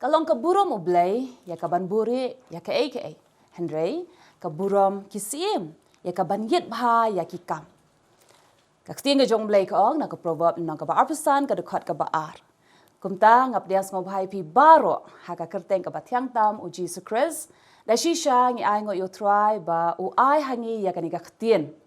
Kalong ka burom ublay, ya ka ban buri, ya ka ay. Henry, ka burom kisim, ya ka ban yet bha, ya ki kam. Kakstiang ka jong blay ka ong, ka proverb nang ka ba arpasan, ka dekot ka ba ar. Kumta, ngap dia ngobhay pi baro, haka kerteng ka ba tiang tam, u Jesus Christ, da shisha ngi ay ngo yo TRAI ba, u ay hangi ya ka ni kaktien.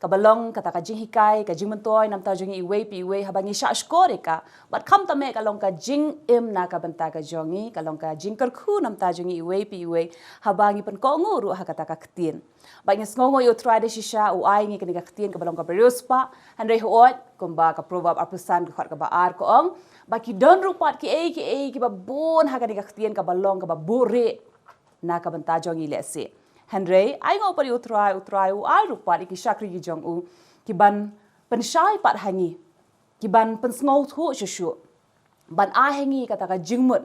Kabalong kata ka JINGKYLLI, ka JINGMentoy, nam ta jongi iwe pi iwe, habangi sya skore ka. But kam tame kalong ka JINGKYLLI na ka banta ka jongi, kalong ka JINGKYLLI nam ta jongi iwe pi iwe, habangi pen ko nguru ha kata ka ktien. Bangi sngongo yo TRAI de shisha, u ay ngi kani ka ktien, kabalong ka perius pa, handre huot, kumba ka proverb arpusan, ka ba ar ko ong, baki don rupat ki ba bon ha kani ka ktien, kabalong ka ba bure na ka banta jongi lese. Henry, ay ngo pari utrai u ay rupat iki SHAKRI ki jong u ki ban pensyai pat hangi ki ban pensngau thu shushu ban ay hangi kata ka jingmut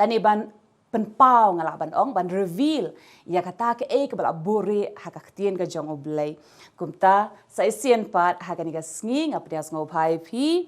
lani ban penpau ngala ban ong ban reveal ya kata ke bala bore ha ka ktien ka jong u blai kumta sa isien pat ha ka ni ka sngi ngap dia ngau pai phi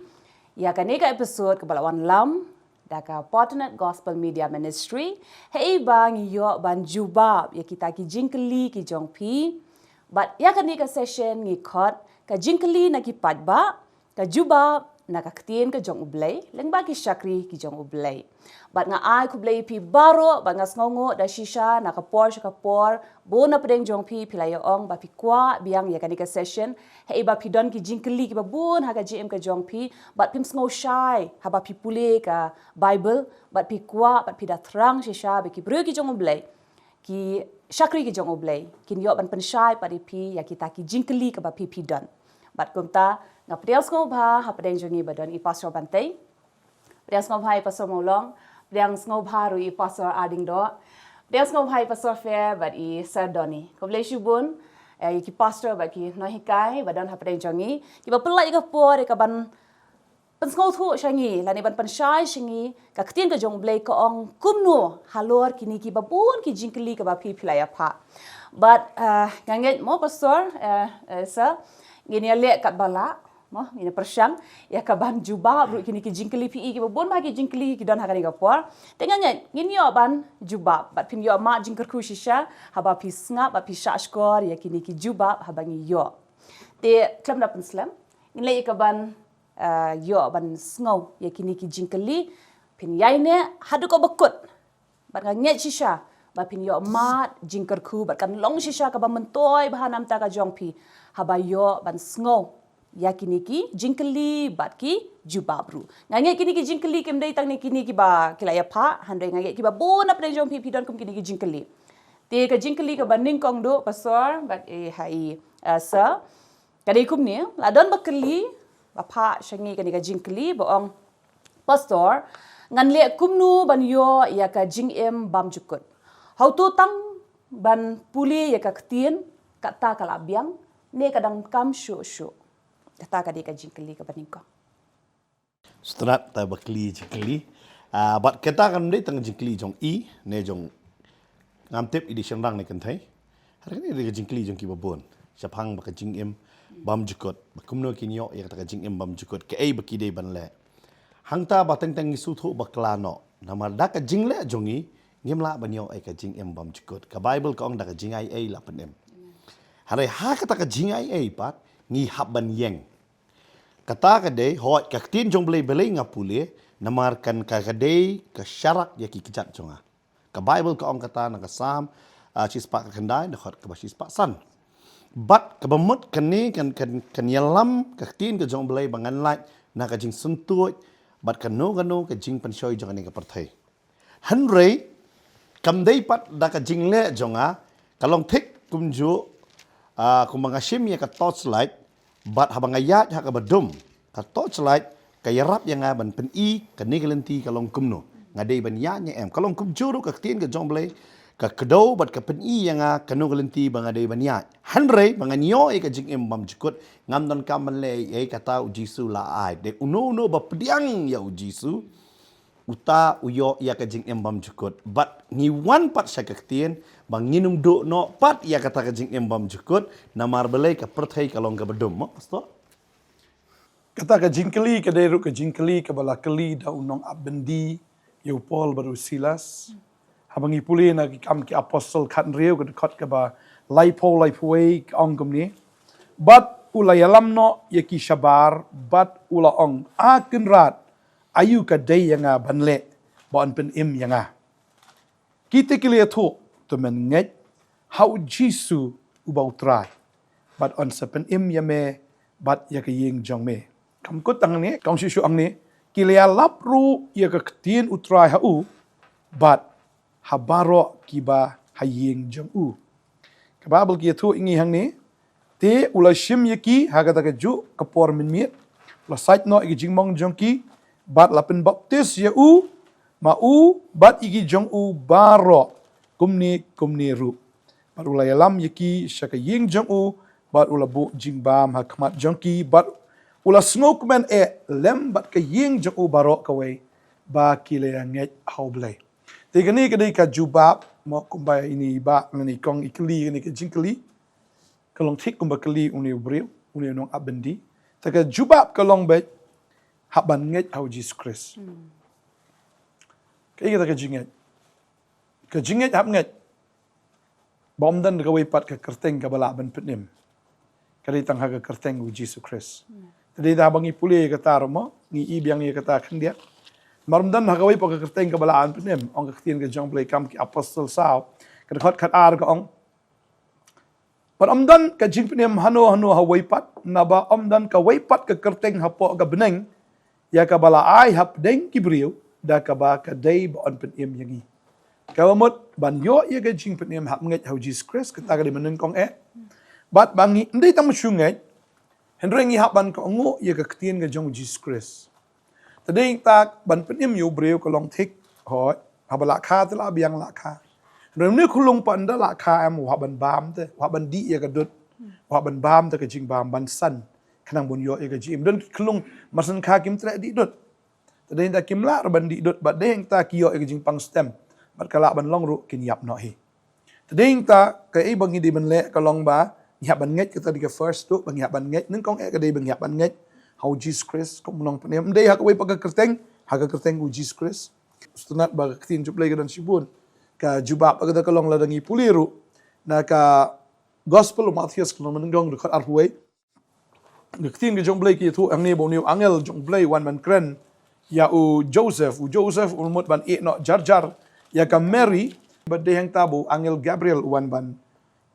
ya ka ni ka episode ka bala wan lam daka Potternet Gospel Media Ministry, hei bang yo ban JUBAB, ya kita ki JINGKYLLI ki jong pi, but ya kan ka session ngi kot, ka JINGKYLLI na ki PAIDBAH, ka JUBAB na ka ktien ka jong ublay, leng ba ki SHAKRI ki jong ublay. But nga ay kublay pi baro, ba nga sngongo da shisha na ka por, bo na pedeng jong pi pilay ong ba pi kwa biang ya kan ka session, hei ba pi don ki JINGKYLLI ki ba bon ha ka GM ka jong pi, but pim sngo shy, ha ba pi pule ka BAIBL, but pi kwa, but pi da terang shisha, ba ki bro ki jong ublay, ki SHAKRI ki jong ublay, kin yo ban pen shy pa di pi, ya kita ki JINGKYLLI ka ba pi don. But kumta, nga pedeng sngo ba, ha pedeng jongi ba don i pastor bantay, pedeng sngo ba i pastor maulong, pedeng sngo ba ru i pastor ading do, pedeng sngo ba i pastor fair, but i sardoni. Ko blay shubun, ki pastor ba ki nohikai, ba don ha pedeng jongi, ki ba pelai ka por, ka ban pensngau thu shangi, lani ban pensyai shangi, ka ktien ka jong blay ka ong kumno, halor kini ki ba bun ki JINGKYLLI ka ba pi pilay apa. But, nganget mo pastor, sir, gini lihat kat bala, mo ini persyang ya ka ban JUBAB ru kini ki JINGKYLLI pi ki bon ma ki JINGKYLLI ki don ha ka ni ka por tenganya gini yo ban JUBAB bat pim yo ma JINGKYLLI shisha haba pi snga ba pi shashkor ya kini ki JUBAB habangi yo te klam da penslam ngile ka ban yo ban sngo ya kini ki JINGKYLLI pin yaine hadu ko bekut bat nget shisha ba pin yo ma JINGKYLLI bat kan long shisha ka ba mentoy bahanam ta ka jong pi haba yo ban sngo ya kini ki JINGKYLLI bat ki JUBAB ru. Ngange kini ki JINGKYLLI kem dai tang ni kini ki ba kilaya pa handai ngange ki ba bona pen jong pi don kum kini ki JINGKYLLI. Te ka JINGKYLLI ka banding kong do pastor bat hai sa kadai kum ni la don ba keli ba pa shangi kini ka JINGKYLLI ba ong pastor ngan le kum nu ban yo ya ka JINGKYLLI bam jukut. Hau tu tang ban puli ya ka ktien kata kala biang ne kadang kam shu kata ka di ka JINGKYLLI ka baning ko. Strat ta bakli JINGKYLLI. Bat kata kan dei tang JINGKYLLI jong i ne jong ngam tip edition rang ne kan thai. Har ni de JINGKYLLI jong ki babon. Sapang baka JINGKYLLI bam jukot. Bakumno kinyo ya kata ka JINGKYLLI bam jukot ke ai baki dei ban le. Hangta bateng tang isu thu baklano. Namar da ka JINGLE jong i ngimla banyo ai ka JINGKYLLI bam jukot. Ka Bible ka ong da ka JINGAI la panem. Harai ha kata ka JINGAI pat ngi haban yeng. Kata kadai hot ka tin jong belai ngapule namarkan ka kadai ka syarak ya ki kejat jonga. Ka Bible ka ong kata na ka Sam cispak kendai na hot ka cispak san. But ka bamut kani kan yalam ka tin ka jong belai bangan lai na ka jing sentuj but ka no ka jing pensoi jonga ni ka perthai. Hanrei kam dai pat da ka jing le jonga kalong thik kumju kumangashim ya ka torchlight bat habang ayat ha ka badum ka torchlight ka yarap yang ban pen i ka nigalenti ka long kumno ngadei ban ya nya em kalong kum juru ka tin ka jomble ka kedo bat ka pen i yang ka nigalenti bang ngadei ban ya hanrei bangan yo e ka jing em bam jukut ngam don kam le e kata ujisu la ai de uno ba pediang ya ujisu uta uyo ya ka jing em bam jukut bat ni wan pat sa ka tin bang nginum do no pat ya kata ka jing em bam jukut namar belai ka perthai ka long ka bedum mo pastor kata ka JINGKYLLI ka deru ka JINGKYLLI ka bala keli da unong abendi Yo Paul baru Silas. Habangi puli na kam ki apostle khat riu ka khat ka ba lai Paul lai puai ong kum ni. Bat ula yalam no yaki shabar bat ula ong akin rat ayu ka day yanga banle bon pen im yanga. Kita kilia tu men nget how Jesus ubau try. Bat on sepen im yame bat yaka ying jong me. Kam kut tang ni kong shu ang ni kilia lapru yaka ktien utray hau bat habaro kiba haying jong u. Kababel kia tu ingi hang ni te ula shim yaki hagata ka ju kapor min miet la sait no igi jingmong jong ki bat lapin baptis ya u ma u bat igi jong u baro kumni ru bat ula yalam yaki shaka ying jong u bat ula bu jingbam hakmat jong ki bat ula snok men lem bat ka ying jong u baro kawai ba kile nget haublai te gani kadai ka jubab mo kumbay ini ba ngani kong ikli ngani ka JINGKYLLI kalong tik kumba kali uni ubril uni nong abendi taka jubab kalong bet haban nget hau Jesus Christ kai kita ka jinget hab nget bom dan ka pat ka kerteng ka bala ban petnim kali tang ha ka kerteng u Jesus Christ tadi dah bangi puli ka tar mo ni ibiang ye kata khandia marum dan ha ka pat ka kerteng ka bala an petnim ong ka tien ka jong play kam ki apostle sao ka khat ar ka ong But amdan ka jingpinem hano hawaipat naba amdan ka waipat ka kerteng hapo ka beneng ya ka bala ai hap deng kibriu da ka ba ka day ba on penim yangi. Kawamot ban yo ya ka jingpinem hap nget hau Jesus Christ ka ta ka di meneng kong Bat bangi ndai tam syunget hendrengi hap ban ka ongo ya ka ktien ka jong Jesus Christ. Tadeng tak ban penim yo breu ka long tik hot habala kha tela biang la kha. Rồi nếu khulung pan đó là kha em hoa ban bam te hoa ban di ya kadut hoa ban bam te ka jing bam ban san khanang bun yo ya ka jim don khulung masan kha kim tre di dut tadeng ta kim la ban di dut bat deng ta ki yo ya ka jing pang stem bat kala ban long ru kin yap no hi tadeng ta ka e bangi di ban le ka long ba ya ban nget ka ta di ka first tu bang ya ban nget nung kong e ka dei bang ya ban nget how Jesus Christ kom long panem dei ha ka wei pa ka kerteng u Jesus Christ stunat ba ka tin jup le ka dan sibun ka jubab agada kalong ladangi puliru na ka gospel Matthews kalong menenggong dekat arhuai ngektin ke jong blai ki tu ang ne bo niu angel jong blai wan man kren ya u Joseph umut ban no jar ya ka Mary bade hang tabu angel Gabriel wan ban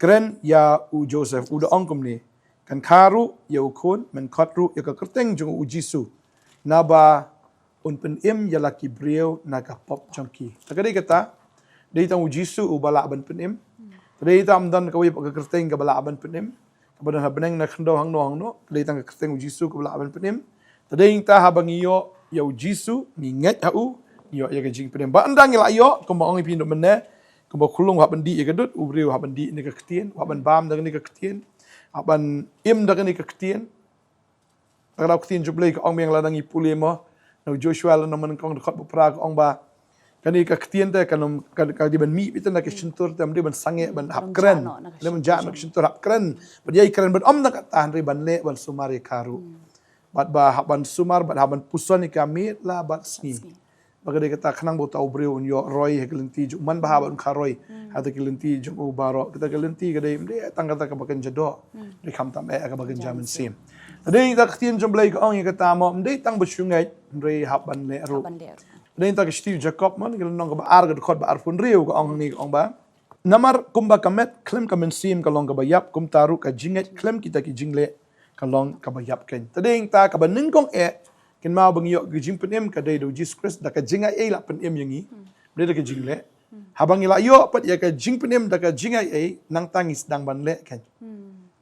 kren ya u Joseph u da ongkom ni kan karu ya u kon men khatru ya ka kerteng jong u Jisu naba un pen im ya laki brio na ka pop jongki takade kata Dei tang ujisu u bala ban penim. Dei tam dan kawai pa kerteng ka bala ban penim. Kabadan habeneng na khndo hang no. Dei tang kerteng ujisu ka bala ban penim. Dei ta habang iyo ya ujisu ni nget hau yo ya ka jing penim. Ba andang ila yo kumba ong ipin menne. Kumba khulung ha ban di ya kadut ubriu ha ban di ni ka ktien, ha ban bam da ni ka ktien. Ha ban im da ni ka ktien. Tagalaw ktien jublay ka ong meng ladang ipuli mo. No Joshua la naman kong dekat bepra ka ong ba kani ka ktien te kanum ka di ban mi bitan na kishintur te amdi ban sange ban hapkren le ban ja na kishintur hapkren ban yai kren ban om na ka tahan ri ban le ban sumari karu bat ba ban sumar bat ban puson ka mi la bat sni bagade kata khanang bo tau breu yo roy heklenti ju man ba ban kharoi hata kelenti ju baro kita kelenti gade mde tang kata ka bakan jado ri kham tam ka bakan jaman sim ade ta ktien jomblai ka ong ka ta mo mde tang bushungai ri hap ban le ru Dei tak Steve Jacob man kalau nong ba arga de khot ba arfun riu ka ong ni ong ba namar kumba kamet klem kamen sim ka long ka bayap kum taru ka jinget klem kita ki jingle ka long ka bayap ken tadeng ta ka banin kong ken ma bang yo gi jimpenem ka dei do Jesus Christ da ka jinga la pen yangi de da ka jingle habang ila yo pat ya ka jingpenem da ka jinga nang tangis dang ban le ken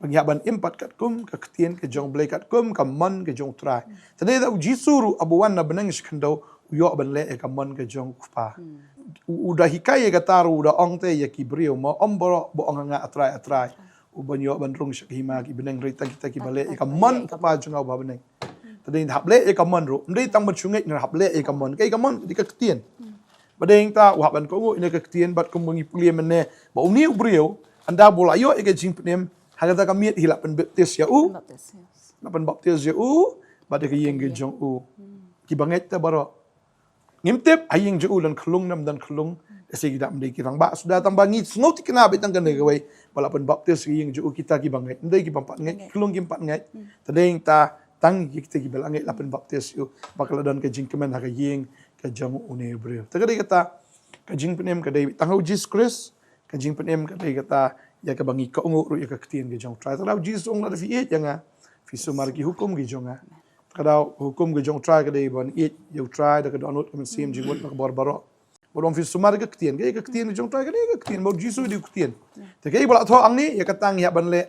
bang ya ban impat KATKUM ka ktien ka jong blai KATKUM ka man ka jong TRAI tadeng da jisuru abuwan na benang skendo yo ban le ka mon ka jong kupa udah hikai ka taru udah ong te ya ki brio mo omboro bo ong nga atrai u ban yo ban rung shak hima ki beneng rita kita ki bale ka mon pa jong ba beneng tadeng hap le ka mon ru ndei tang ban chungai na hap le ka mon kai ka mon di ka ktien badeng ta u ban ko ngo ina ka ktien bat kum bangi pulie menne ba uni brio anda bola yo ka jing penem hagata ka miet hilap pen baptis ya u na pen baptis ya u ba de ka yeng ge jong u ki banget ta baro ngimtip aying juulan kelung nam dan kelung segi dak mendai kirang ba sudah tambah ngit snot kena betang kan gawai walaupun baptis ying juu kita ki bangai ndai ki pampat ngai kelung ki empat ngai tadeng ta tang kita ki belangai lapen baptis yu bakal dan ke jingkemen ha ying ke jamu une hebreu tagadi kata ke jing penem ke dai tangau Jesus Christ ke jing penem ke dai kata ya ke bangi ka ungu ru ya ke ketien ke jong try tadau Jesus ong la fi janga fi sumar ki hukum ki jonga kadau hukum ke jong try ke dai ban you try da ke donut ke sim jingot nak barbaro bolong fi sumar ke ketien jong try ke dai ke ketien bo Jesus di ketien te ke bola tho ang ni ya katang ya ban le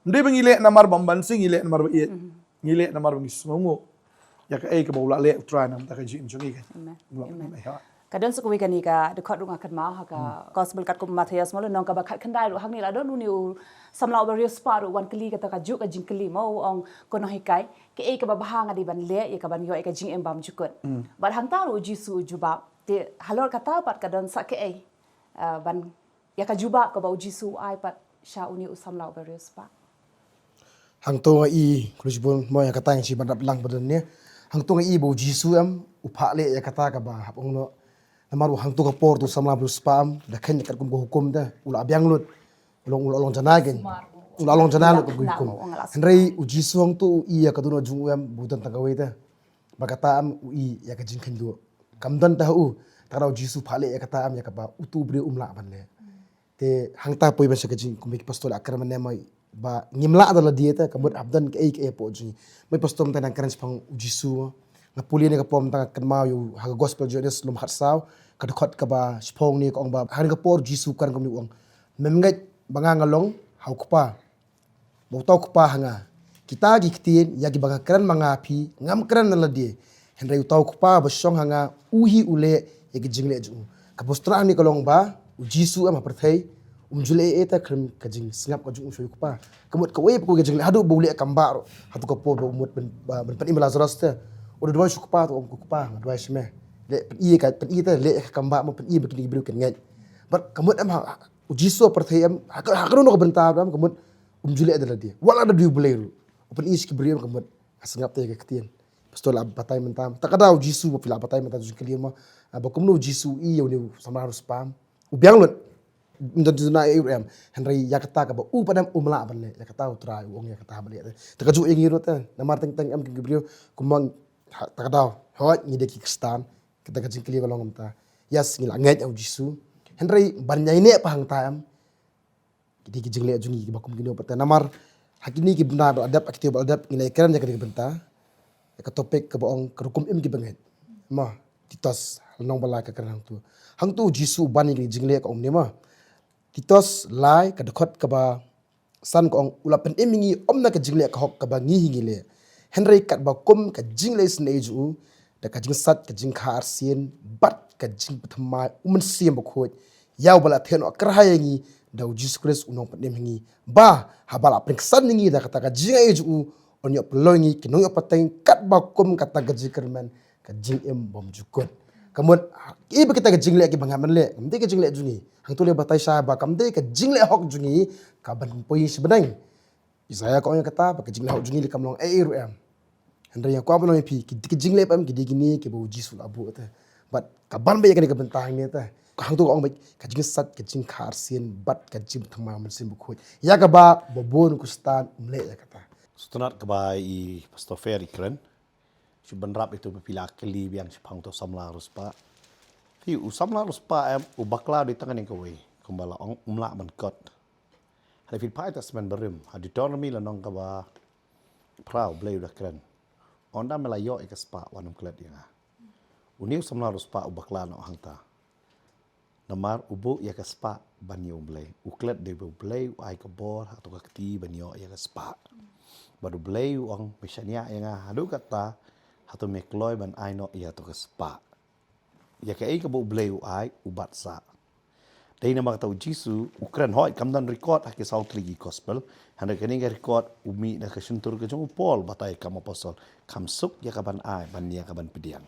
ndai bangi le namar bamban sing ile namar ba ngile namar bangi sumu ya ke bola le try nam ta ke jin jongi ke kadon suku kan ika dekat rumah kan mau haka gospel kat kum Matius malu nong ka bakat kendai lu hang ni la don nu samlau berius paru wan keli kata ka juk ka jingkeli mau ong kono hikai ke ka babahang adi ban le ya ka ban yo ka jing embam jukut bar hang taru jisu jubab te halor kata pat kadon sak ke ban ya ka jubab ka bau jisu ai pat sha uni samlau berius pa hang to i krujbon mo ya kata yang si bandap lang badan ni hang to i bau jisu am upha le ya kata ka ba hapong no namaru hang tu ka por tu samla blu spam da khen kat kum hukum da ula abyang lut ulong janagen ulong janal ko hukum henrei uji suang tu iya ka duno jung em budan tagawe da bagata am ui ya ka jingkhen du kamdan ta u tarau jisu phale ya kata am ya ka ba utu bre umla ban le te hang ta poi ba sa ka jing kum ki pastol akram ne mai ba ngimla da la dieta ka mut abdan ke po ji mai pastom ta nang kran spang uji su na puli ni ka pom ta kan mau yu ha gospel jones lum khat saw ka khot ka ba spong ni ko ong ba har ka por jisu kan kom ni ong memngai banga ngalong hau kupa bo tau kupa hanga kita gi kitien ya gi banga kran manga phi ngam kran na la die henrei tau kupa ba song hanga uhi ule ya gi jingle ju ka bostra ni kolong ba jisu ama perthai jule eta krim ka jing singap ka jung shoy kupa kamut ka wei ko gi jingle hadu bo ule kamba ro hatu ka por bo mut ben pan imlazras te udah dua kupa tu om kupa dua shme le i ka pen i ta le kamba mo pen i bekini bru kan ngai but kamut am jisu perthai am hakro no benta am kamut jule adalah dia wala ada du buleru pen i skibriam kamut singap te ka ketien pastol ab patai mentam takadau jisu mo pila patai mentam jung kelima bakum no jisu i yo ni sama harus pam ubiang lut ndona em henry yakata ka ba u padam umla ban le yakata utrai ong yakata ba le takaju ing yiro ta namar teng teng am kibrio kumang takadau hot ni de kikstan kita ka jingkeli ka longam ta yas ngil anget au jisu henry ban nyai ne pa hang ta am di ki jingle jungi ki bakum gini opata namar hakini ki benar adab aktif adab ngilai kran ya ka benta ka topik ka baong kerukum im ki banget ma titos nong bala ka kan hang tu jisu ban ni jingle ka om ne ma titos lai ka dekhot ka ba san ko ong ulapen emingi omna ka jingle ka hok ka ba ngi hingile henry kat ba kum ka jingle sneju da ka jing sat ka jing khar sien bat ka jing pathma umen siem bkhot yaw bala theno krahayengi da Jesus Christ unong panem hingi ba habala pringsan ningi da kata ka jing eju onyo pelongi kinong pateng kat ba kum kata ka jikerman ka jing em bom jukot kamut ibe kita ka jingle ki bangaman le kamde ka jingle jungi hang tule batai sa ba kamde ka jingle hok jungi ka ban poi sebenang Isaya ko yang kata ba ka jingle hok jungi le kamlong ru em henry ko abno pi ki jingle pam ki digini ki bo jisul abu ta but ka ban ba yakani ka bentang ni ta hang tu ong ba ka jing sat ka jing khar sien bat ka jim thama man sim bukhot ya ka ba bobon ku stan umle ya kata Setelah kebai i pastor Ferry keren si benrap itu pila keli biang si pang to samla ruspa fi samla ruspa em ubakla di tangan yang kowe kumbala ong umla man kot hari fil pai tas men berim hadi dormi la nong ka ba prau blay udah keren onda melayo ikas pa wanum klet yang uniu samla ruspa ubakla no hangta namar ubu ya kaspa banyo blay uklet de blay ai ka bor atau ka kti banyo ya kaspa baru blay uang misalnya yang hadu kata atau mekloy ban ai no ya to kaspa ya ka ai ka bo blay ai ubat sa dai nama kata jisu ukran hoi kamdan record hak saut lagi gospel handa kini ga record umi na kasuntur ke jong pol batai kam apostol kam suk ya kaban ai ban ya kaban pediang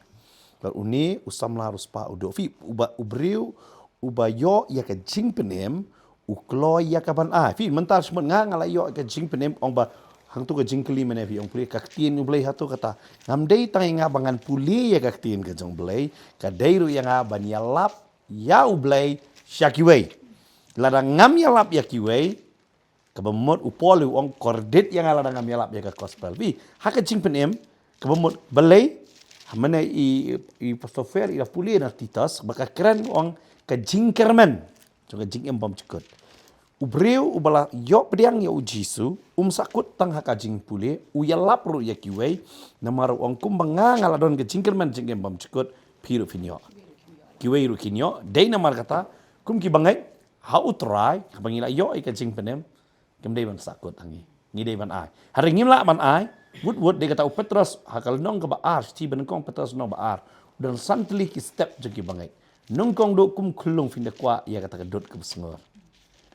bar uni usam la ruspa udo fi uba ubriu uba yo ya ka jing penem ukloy ya kaban ai fi mentar semut nga ngala yo ka jing penem ong ba hang tu ke jingkeli mana fi ong puli ka tien u blai hatu kata ngam dei tang nga bangan puli ya ka tien ke jong blai ka dei ru yang ban ya lap ya u blai syakiwei lada ngam ya lap ya kiwei ka bemot u polu ong kordit yang lada ngam ya lap ya ka gospel bi ha ka jing penem ka bemot blai mana i pastofer i puli na titas baka keren ong ka jingkermen jong ka jing bom cekut Ubreu ubala yo pediang ya ujisu sakut tang hakajing pule uya lapru ya kiwei namaru ongkum banga ngaladon ke jingkerman jingkem bam cekut piru finyo kiwei ru kinyo dei namar kata kum ki bangai ha utrai bangila yo ka jing penem kem dei ban sakut angi ni dei ban ai hari ngim la ban ai wud de kata Petrus hakal nong ke baar sti ben kong Petrus no baar dan santli ki step jeki bangai nong kong do kum khulung fin de kwa ya kata kedut ke besngor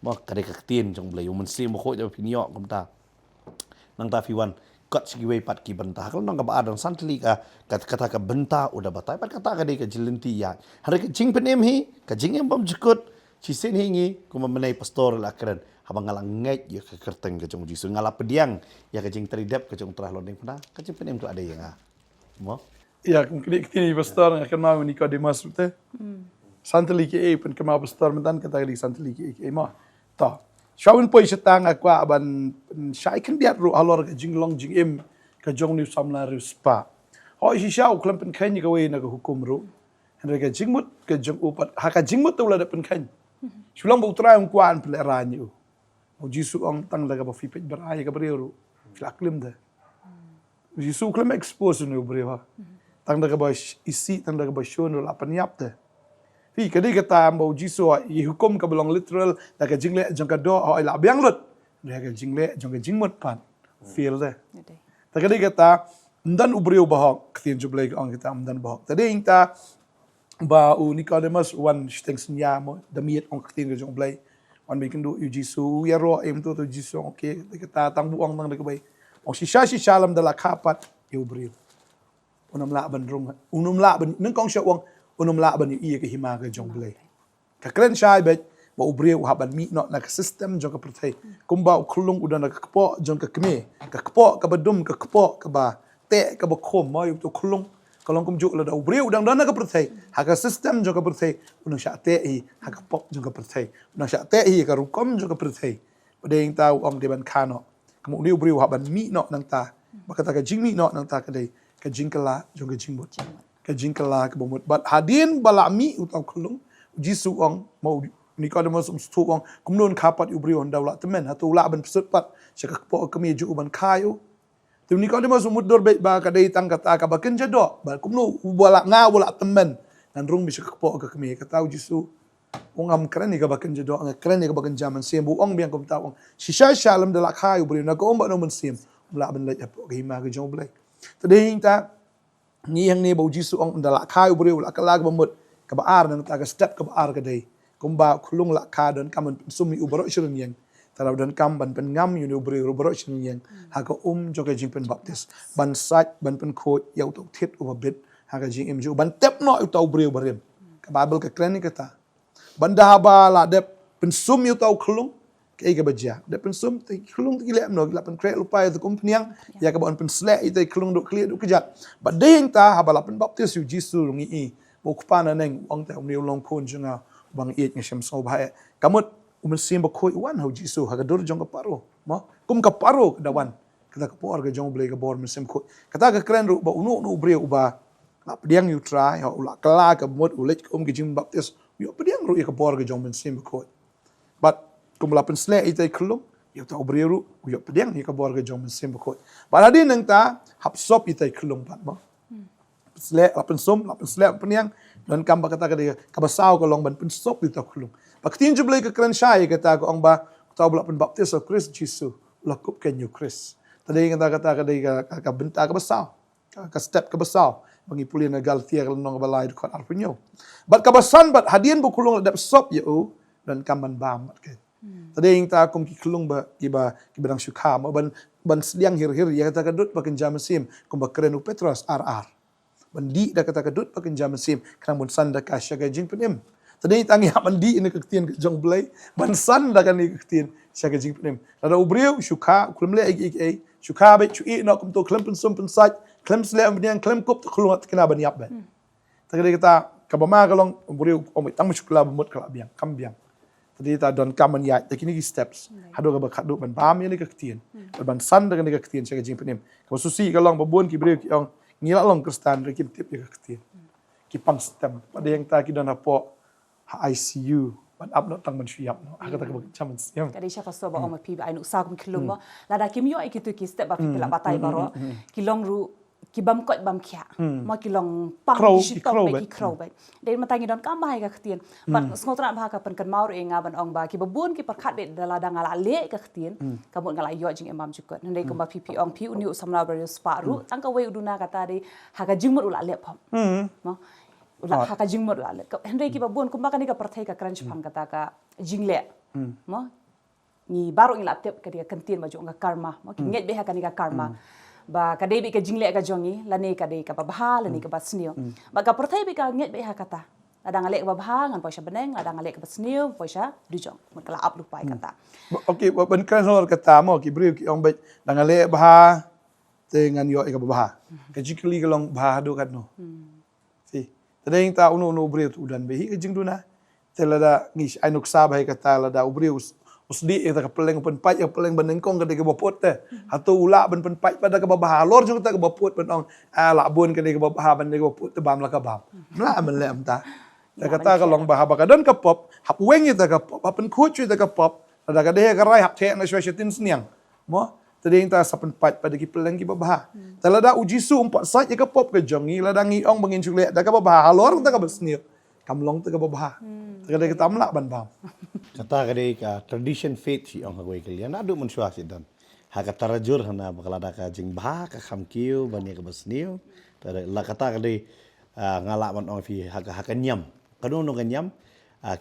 mo kadai ka tin jong blai mun sim kho ja pinyo kom ta nang ta fi wan kat sigi wei pat ki benta kalau nang ka ba adon santli ka kata ka benta udah batai pat kata ka dei ka jilenti ya hari ka jing penem hi ka jing em bom jukut ci sen hingi kuma menai pastor la keren habang ngalang ngai ya ka kerteng ka jong jisu ngala pediang ya ka jing teridap ka jong terah londeng puna ka jing penem tu ada yang mo Ya, kini kini pastor akan mau nikah di masjid teh. Santli ke pen kema pastor mentan kata di santli ke mah. Ta. Shawin poi setang akwa ban syai kan biat ru alor ke jinglong jingim ke jong ni samla ru spa. Ho si shau klam pen khain ke we na ke hukum ru. Henry ke jingmut ke jong upat ha ka jingmut tu la de pen khain. Shulong bu trai ong kwan ple ranyu. O jisu ong tang la ka ba fi pe berai ka beriru. Flaklim de. Jisu klam expose nu beriwa. Tang da ka ba isi tang da ka ba shon la panyap de. Fi kadai kata ambau jisu i hukum ka belong literal da ka jingle jong ka do ai la biang lut da ka jingle jong ka jingmut pan feel de ta kadai kata ndan ubriu bahok ktin jublai ka ong kita ndan bahok tadi ingta ba u Nicodemus wan steng snya mo da miet ong ktin ka jong blai wan bikin do jisu ya ro em to jisu okay da kata tang buang tang da ka bai ong si shalam da la kapat ubriu unam la ban rung unum la ban nang kong sha wang unum la ban i ke hima ke jong blai ka kren shai bet ba ubriu haban mi no na ka system jong ka perthai kumba khulung udan ka kpo jong ka kme ka kpo ka badum ka kpo ka ba te ka ba khom ma yu to khulung kalong kum juk la da ubriu dang dan ka perthai ha ka system jong ka perthai unang sha te hi ha ka pop jong ka perthai unang sha te hi ka rukom jong ka perthai padeng tau ong de ban khano kamu ni ubriu haban mi no nang ta makata ka jing mi no nang ta ka dei ka jingkala jong ka jingbut ka jingkala ka bomut bat hadin balami utau khulung jisu ong mau Nicodemus stu ong kumnon kapat ubri on dawla temen hatu la ban psut pat syaka po kami ju ban kayu tu Nicodemus mudur be ba ka dei tang kata ka baken jado ba kumno ubala nga wala temen nan rung bi syaka po ka kami ka tau jisu ong am kren ni ka baken jado ang kren ni ka baken jaman sem bu ong biang kum tau ong shisha shalam de la kayu ubri na ko omba no men sem la ban la po ka hima ka jong blai tading ta ni yang ni bau jisu ong dala kayu ubri la ka lag bamut ka baar nan ta ka step ka baar ka dei kumba khulung la ka dan kam sumi ubaro shirun yang tarau dan kam ban pen ngam yu ubri ubaro shirun yang ha ka joga jing pen baptist ban sat ban pen kho yau to thet over bit ha ka jing imju ban tep no to ubri ubarim ka bible ka kren ni kata ban da ba la de pen sum yu to khulung ke ga baja de pen sum te khulung ti le no la pen kre lupai to kum pniang ya ka ban pen sle ite khulung do clear do kejat ba ding ta ha ba la pen baptist yu jisu lungi i bo kupana neng ong te ni long phun junga bang iet ngam so bae kamut sim ba khoi wan ho jisu ha dur jong ka paro mo kum ka paro dawan kata ka por ga jong blai ka bor sim khoi kata ka kren ru ba unu nu bre uba la pediang you try ha ula kala ka mot ulet ke jing baptist yo pediang ru ka bor ga jong sim khoi but kum la pen sle ite klum yo ta bre ru yo pediang ka bor ga jong sim khoi ba la din nang ta hap sop ite klum pat mo sle la pen sum la pen sle peniang dan kam kata ka dia ka basau ko long ban pen sop di ta khulung paktin ju blai ka kran shai kata ko ong ba tau bla pen baptis of Christ Jesus la kup ken you Christ tadi kata ka dia ka benta ka basau ka step ka basau bangi pulin na galtia ka nong balai ko arpunyo bat ka basan bat hadian bu khulung dap sop yo dan kam ban bam ke tadi ta kum ki khulung ba iba kibang syukha ban sliang hir ya kata ka dut pakin jamasim kum ba kren Petrus RR bandi dah kata kedut pakai jam mesim kerang bonsan dah kasih gajing penim tadi tangi mandi ini kektian ke jong belai bonsan dah kan ini kektian syaga jing penim ada ubriu syuka kulum le igi chu kha be chu i no kum to klem pen sum pen sai klem sle am diang klem kup to khluat kena ban yap be tadi kata kabama kalong buriu om tang muskla mut kala biang kam biang tadi ta don kam man ya takini steps hado ka khadu ban bam ni ka ktien ban san da ni ka ktien sa ka jing penim ka susi kalong babon ki buriu ki ong ngila long kristan re kim tip ka ktien ki pang stem pada yang ta ki don apo ICU ban up no tang man siap no aga ta ka chaman siam Kadi siya pastor ba oma pi ai nu sa kum kilum mo lada kim yo ai kitu ki step ba pi la batai baro kilong ru ki bam kot bam kya mo kilong pang ki shitong ba ki crow ba dei matangi don kam bai ka ktien bat sngotra ba ka pen kan maur e nga ban ong ba ki babun ki parkhat be dala da ngala le ka ktien ka mon ngala yo jing emam jukot ndei ko ba pi pi ong pi uni samna ba spa ru tang ka we uduna kata de ha ka jingmut ula le phom mo ula ha ka jingmut ula le ndei ki babun kumba ka ni ka parthai ka crunch phang kata ka jingle mo ni baru ni laptop ka dia kentin maju nga karma mo ki nget be ha ka ni ka karma ba ka dei bi ka jingle ka jongi la ne ka dei ka babha la ne ka basnio ba ka perthai bi ka nget be ha kata ladang alek ka babha ngan poisa beneng ladang alek ka basnio poisa dujong mun kala up lupai kata okey ban kan sor kata mo ki brio ki ong bet dang ale bah dengan yo ka babha ka jikli kalong bah do kan no si tadeng ta unu brio tu dan be hi ka jing duna telada ngis ainuk sa bai kata lada brio usdi eta ka peleng pen pai ka peleng benengkong ka de ka bopot te hatu ula ben pen pai pada ka babha lor jung ta ka bopot ben ong la bun ka de ka babha ben de ka bopot te bam la ka bam la men le am ta ta kata ka long bah ba ka don ka pop hap weng eta ka pop pen khu chu ta ka pop ada ka de ka rai hap the na shwa tin sniang mo tading ta sa pen pai pada ki peleng ki babha talada uji su umpat sa ka pop ka jongi lada ngi ong bangin chule da ka babha lor ta ka besnir kamlong ta ka babha ta ka tamla ban bam Kata kadai ka tradition faith si ong hagway kalian adu mensua si dan haka tarajur hana bakalada ka jing bah ka khamkiu bani ka basniu tada la kata kadai ngala man ong fi haka nyam kanu no nyam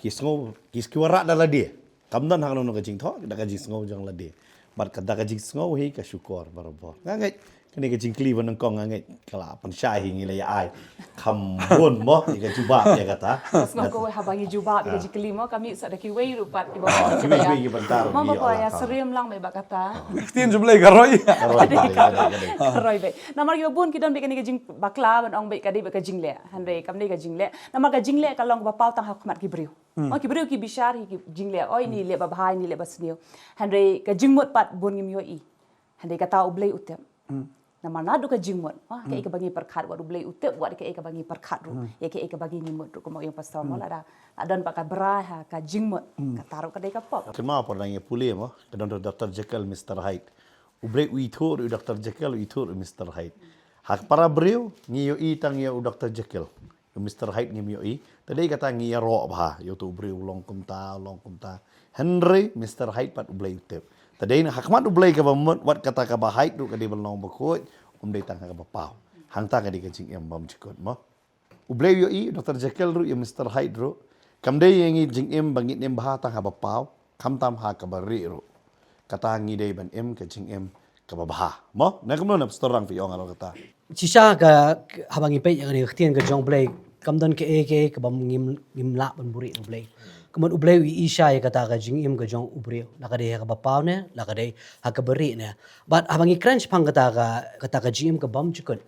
kisngo kiskiwara dala dia kamdan haka no ka jing tho da ka jing sngo jang la dia mat kata ka jing sngo hi ka syukur barabo ngai kini ka jing kli ban kong ngai kala pan syai hi ngila ya ai khambon mo ka jubab ya kata Ngom ko we habangi jubab ka jikli mo kami sa daki we rupat ki ba kiwi ki bantar mo ba ya serim lang me ba kata ktien jumlai ka roi Roy be namar ki babun ki don be ka ni ka jing bakla ban ong be ka di be ka jingle hanre kam ni ka jingle namar ka jingle ka long ba pau tang hakmat ki briu mo ki briu ki bishar ki jingle oi ni le ba bhai ni le ba snio hanre ka jingmut pat bun ngim yo I hanre ka ta ublei utem namar nadu ka jingmut ka ka bangi perkhat wa ublei utem wa ka ka bangi perkhat ru ya ka bangi ngimut ru ko mo yang pastor mo la da adon ba ka bra ka jingmut ka taru ka dei ka pop Terima por nang puli mo kadon Dr. Jekyll Mr. Hyde. Ubre uitur Dr. Jekyll uitur Mr. Hyde. Hak para brio ngiyo I tang yo Dr. Jekyll. Mr. Hyde ngim yo I. Tadi kata ngiya ro bah yo tu brio long kumta. Henry Mr. Hyde pat ublei utep. Tadi na hakmat ublei ka bamut wat kata ka bah Hyde ru ka di belong bakut dei tang ka bapau. Hang ta ka di ka jing em bam chikot mo. Ublei yo I Dr. Jekyll ru yo Mr. Hyde ru. Kam dei yang jing em bangit nem bah tang ha bapau. Kam tam ha ka bari ru. Kata ngi dei ban em ka jing em ka babha. Mo na kam no na pastorang fi ong aro kata. Sisa ka habangi pe yang ni ktien ka jong play kamdan ke ke bam ngim la ban buri no play kamon ublay wi isha ya kata ka jing im ka jong ubre la ka de ka bapaw ne la ka de ha ka beri ne but habangi crunch phang kata ka jing ka bam chukun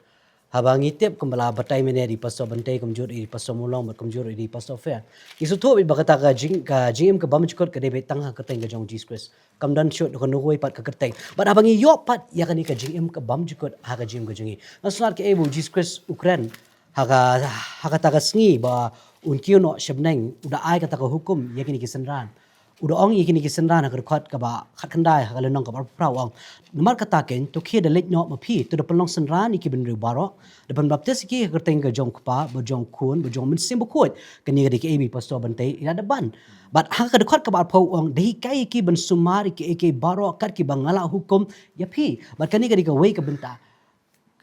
habangi tep kambala batai mene di pasto bantai kamjur di pasto mulong bat kamjur di pasto fair isu tho bi bakata ka jing ka bam chukut ka de be tang ha ka teng ka jong Jesus Christ kamdan shot ko no hoi pat ka kerteng but habangi yo pat ya ka ni ka jing im ka bam chukut ha ka jing ka jingi naslar ke ebu Jesus Christ Ukraine haka taga sngi ba unkio no shabneng uda ai kata ka hukum yakini kisenran uda ong yakini kisenran haka khat ka ba khat khandai haka lenong ka ba prawang numar kata ken to khia de lek no ma phi to de pelong senran iki ben ru baro de ban baptis ki haka teng ka jong kpa ba jong khun ba jong min sim ba khot kani ga de ki abi pastor bante ina da ban but haka de khat ka ba phau ong de kai ki ban sumar ki baro kat ki bangala hukum ya phi but kani ga de ka wei ka benta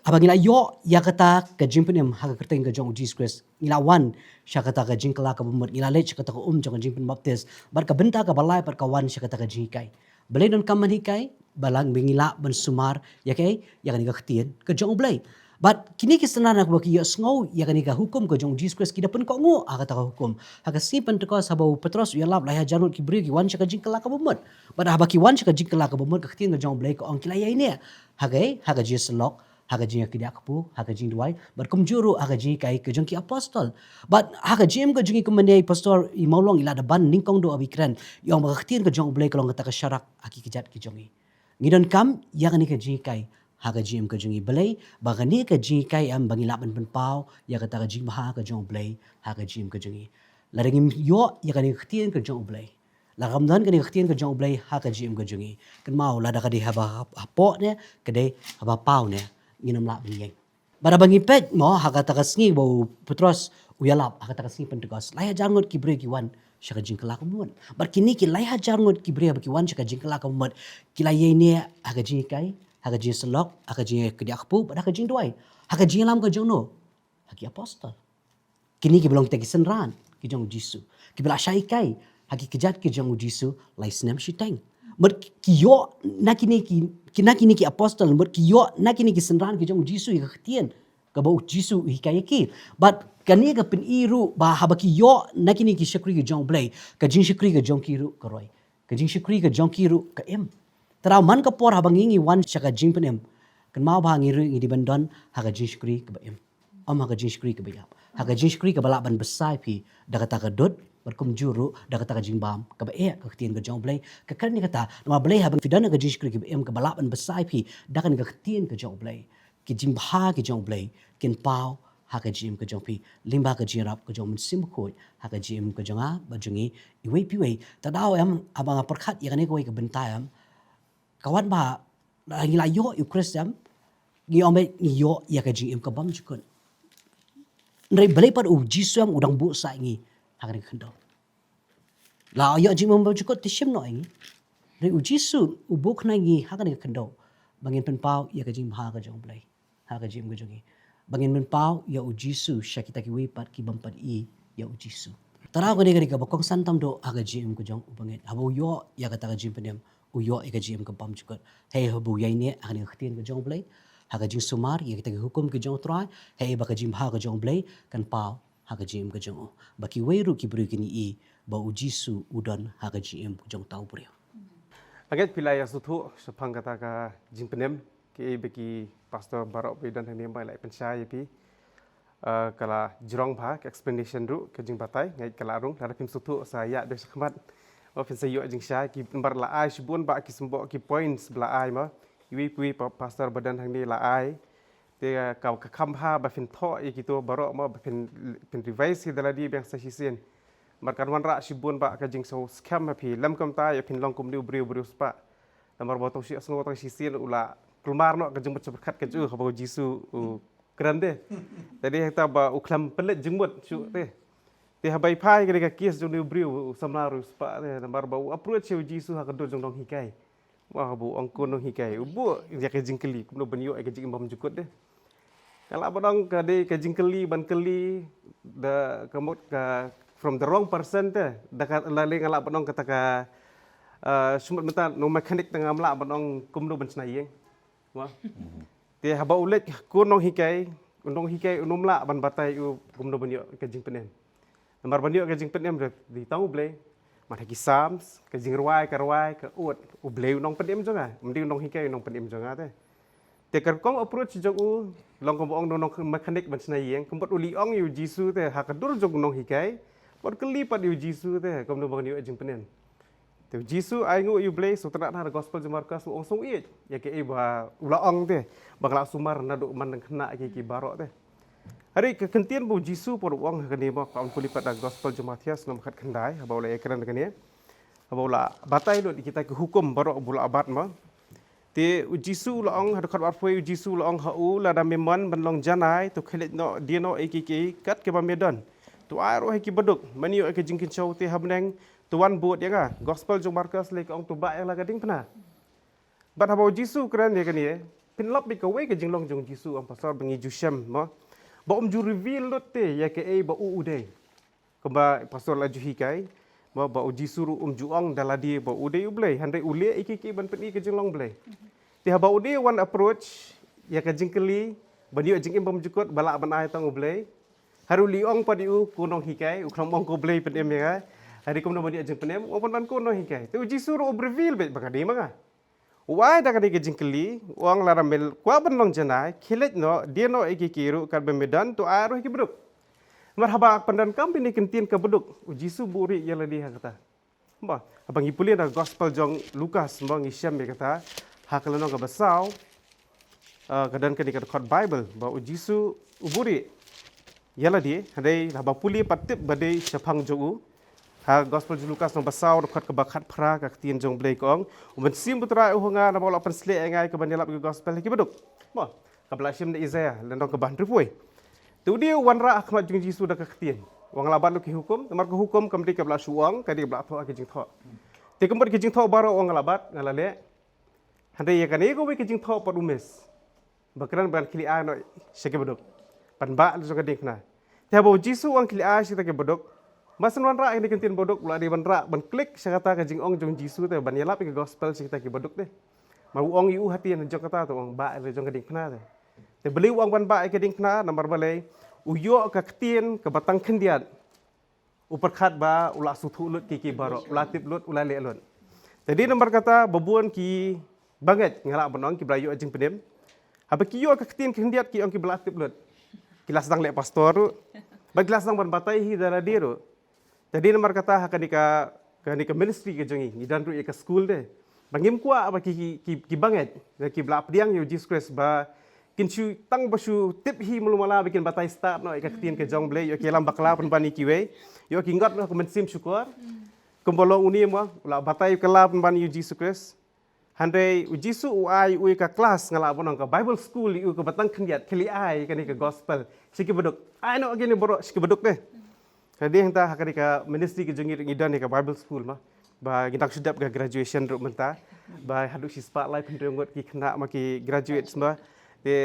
abang ila yo ya kata ka jimpenem ha ka teng ka jong Jesus Christ ila wan sya kata ka jingkala ka bumut ila le kata ka jong jimpen baptis bar ka benta ka balai par ka wan sya kata ka jingkai belai don kaman hikai balang bingila ban sumar ya kai ya kan ka ktien ka jong blai But kini kisanan nak baki ya sngau ya kani ka hukum ko jong Jesus Christ kita pun ko ngo aga ta hukum. Haga si Pentecost haba Petros ya lab lah janut ki bri ki wan chaka jingkala ka bomot. But haba ki wan chaka jingkala ka bomot ka tin jong blai ko ong kila ya ini. Haga Jesus lok haga jing ki dak pu haga jing duai but kum juru haga jing kai ke jong ki apostol. But haga jim ko jing ki mane pastor I maulong ila da ban ningkong do abikran yong ba tin ka jong blai ko long ta ka syarak aki kijat ki jongi. Ngidon kam ya kani ka jing kai haga jim ka jungi belai bagani ka jing kai am bangi laban pen pau ya kata ka jing maha ka jong belai haga jim ka jungi larangim yo ya kani ktien ka jong belai la ramdan kani ktien ka jong belai haga jim ka jungi kan mau la da ka di haba hapo ne ka de haba pau ne nginam la bing bara bangi pet mo haga ta ka sngi bo Petros uyalap haga ta ka sngi Pentecost la ya jangot ki bre ki wan syaka jingkala kumut bar kini ki la ya jangot ki bre ki wan syaka jingkala kumut kila ye ne haga jing kai haga jing selok, haga jing kediak pu, pada haga jing duai. Haga jing lam ka jong no. Hagi apostol. Kini ki belong tegi senran ki jong Jisu. Ki bela syai kai, hagi kejat ki jong Jisu, lai senam syiteng. Mer ki yo na kini ki apostol, mer ki yo na kini ki senran ki jong Jisu ki ktien. Ka bau Jisu hikai ki. But kani ka pen iru ba haba ki yo na kini ki syakri ki jong blai, ka jing syakri ka jong kiru ka roi. Ka jing syakri ka jong kiru ka em. Terau man ka por habang ngi wan syaka jing penem. Kan mau ba ngi ngi di bandon haga jing syukri ke baem. Haga jing syukri ke bayap. Haga jing syukri ke balak ban besai pi da kata ka dot berkum juru da kata ka jing bam ke bae ka ktien ka jong blai. Ka kan ni kata nama blai habang fidan ka jing syukri ke baem ke balak ban besai pi da kan ka ktien ka jong blai. Ki jing bah ki jong blai kin pau haga jing ka jong pi limba ka jing rap ka jong sim khoi haga jing ka jonga ba jungi iwe pi we ta dau am abang perkhat ya kan ko ke bentai am kawan ba lagi la yo Christian gi ome yo ya ka jing im ka bam jukun ndai belai pad Jesus am udang bu sa ngi hagri khando la yo jing mom jukut tishim no ngi ndai Jesus bu khna ngi hagri khando bangin pen pau ya ka jing ha ka jong blai ha ka jing go jongi bangin pen pau ya Jesus syakita ki wi pat ki bam pad I ya Jesus tarau ka ni ka bakong santam do aga jing ko jong ubangit abo yo ya ka ta ka jing penem uyo ika jim ka pam chukot hey habu yai ne akani khtin ka jong blai haga jing sumar ye kita hukum ka jong trai hey ba ka jim ha ka jong blai kan pau haga jim ka jong baki weiru ki bru kini I ba ujisu udan haga jim ka jong tau brio aget pilai asuthu sepang kata ka jing penem ki beki pastor barok bedan hani mai lai pensai pi kala jrong bha explanation ru ka jing batai ngai kala rung lara pim suthu saya de sakmat Ofin sayo jing syai ki bar la ai shibun ba ki sembo ki points bla ai ma iwi pui pastor badan hang ni la ai te ka kham ha ba fin tho I ki to baro ma ba fin revise ki dala di bang sa sisen mar kan wan ra shibun ba ka jing so scam ma phi lam kam ta ya fin long kum liu briu spa namar bo to shi asngo ta sisen ula kulmar no ka jing bat khat ka ju ka bo jisu kran de tadi ta ba uklam pelet jing mut chu te te habai phai ke ka kies jong briu samlaru spa te nambar bau approach Jesus ha kador jong dong hikai wah bu ongko nong hikai bu ya ke jingkeli kuno benyo ke jing bam jukut de kala bodong ka de ke jingkeli ban keli da kamot ka from the wrong person te da ka lale ngala bodong kata ka sumut menta no mechanic tengah mla bodong kumno ban snai yeng wah te habau lek kunong hikai unom la ban batai kumno benyo ke jing penen Namar banyo ka jing penem di tau blai mata ki sams ka jing ruai ka ut u blai nong penem jonga mending nong hikai nong penem jonga te kar kong approach jong u long ko ong nong mechanic ban snai yeng kembot uli ong yu jisu te ha ka dur jong nong hikai pot keli pat yu jisu te kom no banyo jing penem te jisu ai ngu yu blai sutra na gospel jong markas ong song I ya ke ba ula ong te bangla sumar na do man kena ki barok te Hari kekentian bu Jisu por uang kini mo kaun pulipat da gospel Jumatias nom khat khandai habaula ekran kini habaula batai lo kita ke hukum barok bula abad mo te Jisu laong had khat warfoi Jisu laong hau la da memon ban long janai tu khelet no dia no ekiki kat ke bamedon tu aro heki beduk maniu ke jingkin show te habneng tuan buat ya ga gospel Jumarkas le ong tu ba yang la gading pna bat habau Jisu kran ya kini pinlop bi ka we ke jinglong jong Jisu am pasal bengi jusem mo ba ju reveal lot te ya ke ba u de kemba pastor la ju hikai ba Jisu ru juang daladi ba u de ublei handai ule iki ban pen ke jinglong blei te ba u de one approach ya ke jingkeli bani jing im bom jukut balak banai tang ublei haru liong padiu kunong hikai ukram ong ko blei penem ya hari kum no bani jing penem opan ban kunong hikai tu jisu ro obrevil bet bagadi manga wai da kadi jingkeli wang laramel kwa ban long janai khilet no dia no eki kiru kan bemedan tu aru ki beduk marhaba pandan kam bini kentin ka beduk jisu buri yala dia kata ba abang ipulia da gospel jong Lukas mbang isyam ya kata hakalano ka basau kadan kani ka khot Bible ba jisu uburi yala dia hadai haba puli patip badai syapang jogu ha gospel jong Lukas no basau khot ka bakhat phra ka tien jong blei kong uban sim putra uhanga na bola pan sle engai ka banelap ka gospel ki beduk ba ka blashim de Isaiah lendong ka ban ripui tu dia wanra akhmat jong jisu da ka tien wang labat lu ki hukum namar ka hukum kamri ka bla suang ka di bla tho ka jing tho te kembur ki jing tho baro wang labat ngalale handai ya kan ego ki jing tho pod umes bakran ban kili a no sheke beduk pan ba lu ka dikna te bo jisu wang kili a shita ke beduk masan wanra ini kentin beduk bla di wanra ban klik syakata ka jing ong jong jisu te ban yalap ki gospel shita ki beduk de mau ong yu hati na jong kata to ong ba le jong ka dikna te beli wang ban ba ke dikna namar balai uyo ka ketien ke batang kendiat uperkhat ba ula suthu lut ki baro ula tip lut ula le lut jadi nomor kata babuan ki banget ngalak benong ki brayu ajing penem haba ki yo ka ketien kendiat ki ong ki bela tip lut kilas dang le pastor ba kilas dang ban batai hi dara diru jadi nomor kata kanika ministry ke jongi ni dan ru ka school de bangim kwa ba ki banget ki bela pediang yo Jesus Christ ba kinchu tang basu tip hi mulumala bikin batai start no ka ketien ke jong blei yo ki lam bakla pun bani kiwe yo ki ngot no mensim syukur kumbolong uni mo la batai kala pun bani Jesus Christ handai ujisu uai ui ka kelas ngala bonong ka Bible school yu ka batang kendiat kali ai kani ka gospel siki beduk ai no gini boro siki beduk deh jadi henta hakani ka ministry ke jongi ngidan ka Bible school ma ba gidak sedap ka graduation ru menta ba hadu si spotlight pendrengot ki kena ma ki graduate semua te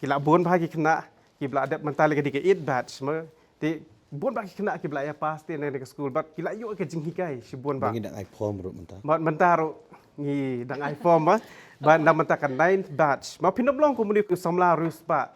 kila bon ba ki kena ki bla adap menta lagi ke 8 batch ma te bon ba ki kena ki bla ya pas te ne ka school ba kila yu ke jinghikai si bon ba ngi dak ai form ru menta menta ru ngi dang iPhone ma ba namanta kan 9 batch ma pinoblong komuni ku samla ruspa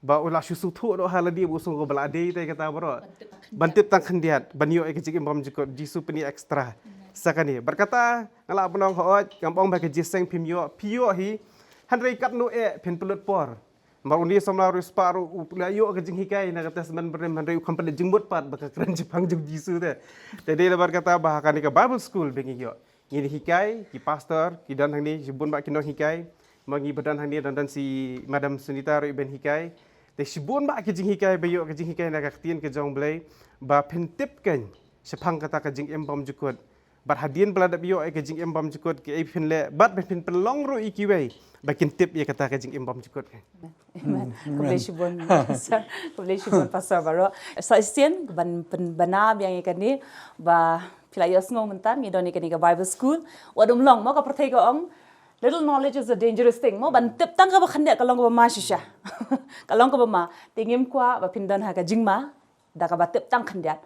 ba ula susu thu do haladi busung ko balade te kata bro bantip tang khandiat banyo e kejik bam jikot jisu peni extra sakani berkata ngala bonong hoot kampong ba ke jiseng pimyo pio hi handrei kat no e pen pelut por ma uni samla ruspa ru ula yo ke jing hikai na kata semen berem handrei kampan jingbut pat ba kran jepang jung jisu te jadi berkata bah kan ke Bible school bengi yo ngini hikai ki pastor ki dan hang ni jibun ba kinong hikai mangi badan hang ni dan si madam Sunita ru ben hikai te sibun ba ki jing hikai bayo ke jing hikai na ka tien ke jong blei ba pentip kan sepang kata ka jing embam jukut bat hadien belada biyo ke jing embam jukut ke pen le bat pen pelong ru ikiwei ba kin tip ye kata ka jing embam jukut Amen. Kubleishibon pastor baro. Sa isien ban bana yang ikan ni ba pilayos ngong mentan ngidoni kan ka Bible school. Wadum long mo ka pertai ka ong little knowledge is a dangerous thing. Mo ban tip tang ka ba khande kalong ka ba ma shisha. Kalong ka ba ma tingim kwa ba pindan ha ka jingma da ka ba tip tang khandiat.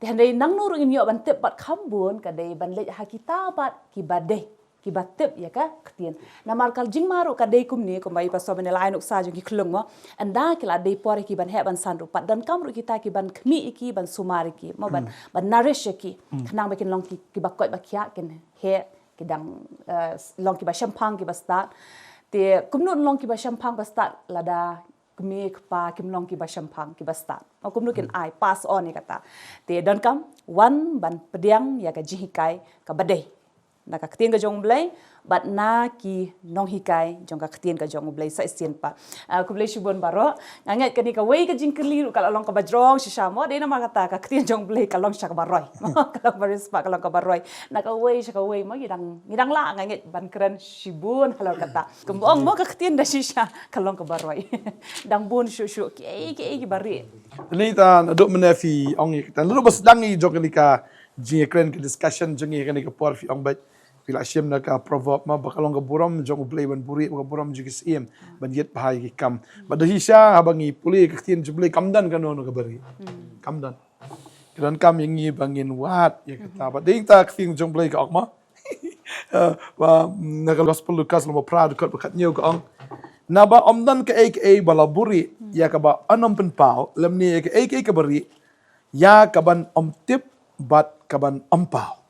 Ti handai nang nuru im yo ban tip bat khambun ka dei ban le ha kitabat ki badai ki batip ya ka ketien namar kal jingmaru ka dei kumni ko mai paso ben lain uksa jung ki klung mo anda kila dei por ki ban he ban sanru pat dan kamru kita ki ban khmi ki ban sumar ki mo ban nourish ki khnang bakin long ki bakoi bakya ken he ki dang long ki ba champagne ki ba start te kumnu long ki ba champagne ba start lada kmi pa kim long ki ba champagne ki ba start o kumnu ken ai pass on ni kata te dan kam one ban pediang ya ka jihikai ka badai na ka ketien ka jong blai bat na ki nong hikai jong ka ketien ka jong blai sa sien pa ku blai shibon baro nganget ka ni ka wei ka jingkeli ru ka long ka bajrong shisamo de na ma kata ka ketien jong blai ka long syak baroi ka long baris pa ka long ka baroi na ka wei mo ngidang la nganget ban keren shibun halo kata kembong mo ka ketien da shisha ka long ka baroi dang bun shu ki bari ni ta aduk menafi ong kita lu bas dangi jong ni ka jingkren ke discussion jongi kan ka por fi ong bat pila syem na ka proverb ma bakalong ka buram jong ublei ban buri ka buram jigis iem ban yet bahai ki kam badahi sha habangi puli ka tin jublei kamdan kan no ka bari kamdan kiran kam yangi bangin wat ya kata ba ding ta tin jong blei ka okma wa na ka gospel Lukas lo proud ka kat new ka ong Naba omdan ka bala buri ya ka ba anom pen pau lem ni ka ka beri ya ka ban om tip bat ka ban om pau.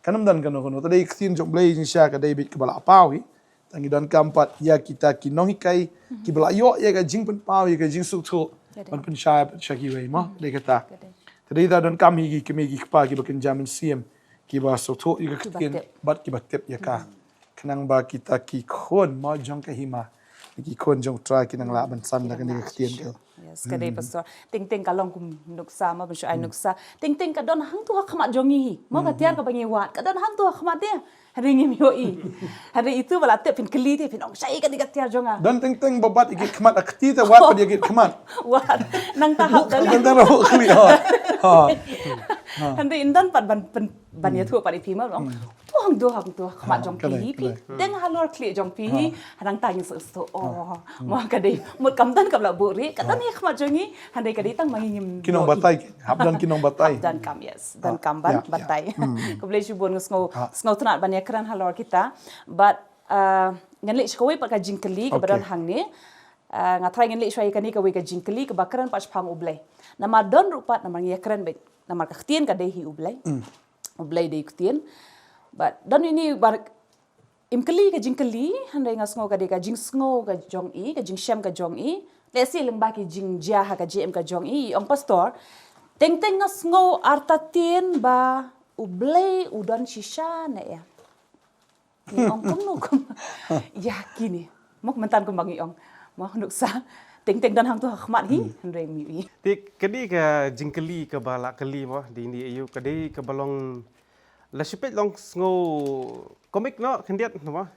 Kanam dan kono tadi ksin jong blay ni sya ka David ka bala pau hi. Tangi dan keempat ya kita ki nonghikai ki bala yo ya ka jing pen pau ya ka jing su tu ban pen sya syaki wei ma de kata. Tadi dan kami ki ki pa ki bakin jamin siem ki ba so tu ya ka ktin bat ki batep ya ka. Kenang ba kita ki khon ma jong ka hima ki khon jong try kinang la ban san da kan ni ktin ke. Yes, kadai pastor. Ting kalong kum nuksa ma besyo ay nuksa. Ting ka don hang tu khmat jongi hi. Mo ka tiar ka bangi wat. Ka don hang tu khmat dia. Hari ngim yo i. Hari itu bala te pin keli te pin ong sai ka digat tiar jonga. Dan ting babat ikit khmat akti ta wat pa dia ikit khmat. Wat nang tahap dan. Dan dan ro khli ha. Hari indan ban ya tu pa ipi ma long. Hang tu khmat jong pi pi. Deng halor kli jong pi. Harang tang so oh. Mo kadai mut kam dan kam la buri. Ka dan khmat jongi. Hari kadai tang mangingim. Kinong batay. Habdan kinong batay. Dan kam yes. Dan kam ban batay. Ko boleh subon ngau tnat ban ya kran halor kita. But nganli shkoi pa ka jingkeli ka badan hang ni. Ngatrai nganli shwai ka ni ka we ka jingkeli ka bakran pa phang ublay. Nama don rupat nama ya kran bet. Nama ka ktien ka dei hi ublay. Ublay dei ktien. But don ini bar imkeli ka jingkeli handai ngasngo ka dei ka jingsngo ka jong i ka jingshem ka jong i. Lesi leng ba ki jingjia ha ka jm ka jong i ong pastor. Teng ngasngo artatien ba ublay udon shisha na ya. Ong kum yakini mok mentan kum bangi ong mo nuksa teng dan hang tu khmat hi handai mi Ti kadi ka jingkeli ka bala kali mo di ni ayu kadi ka balong la sipet long ngo komik no kendiat no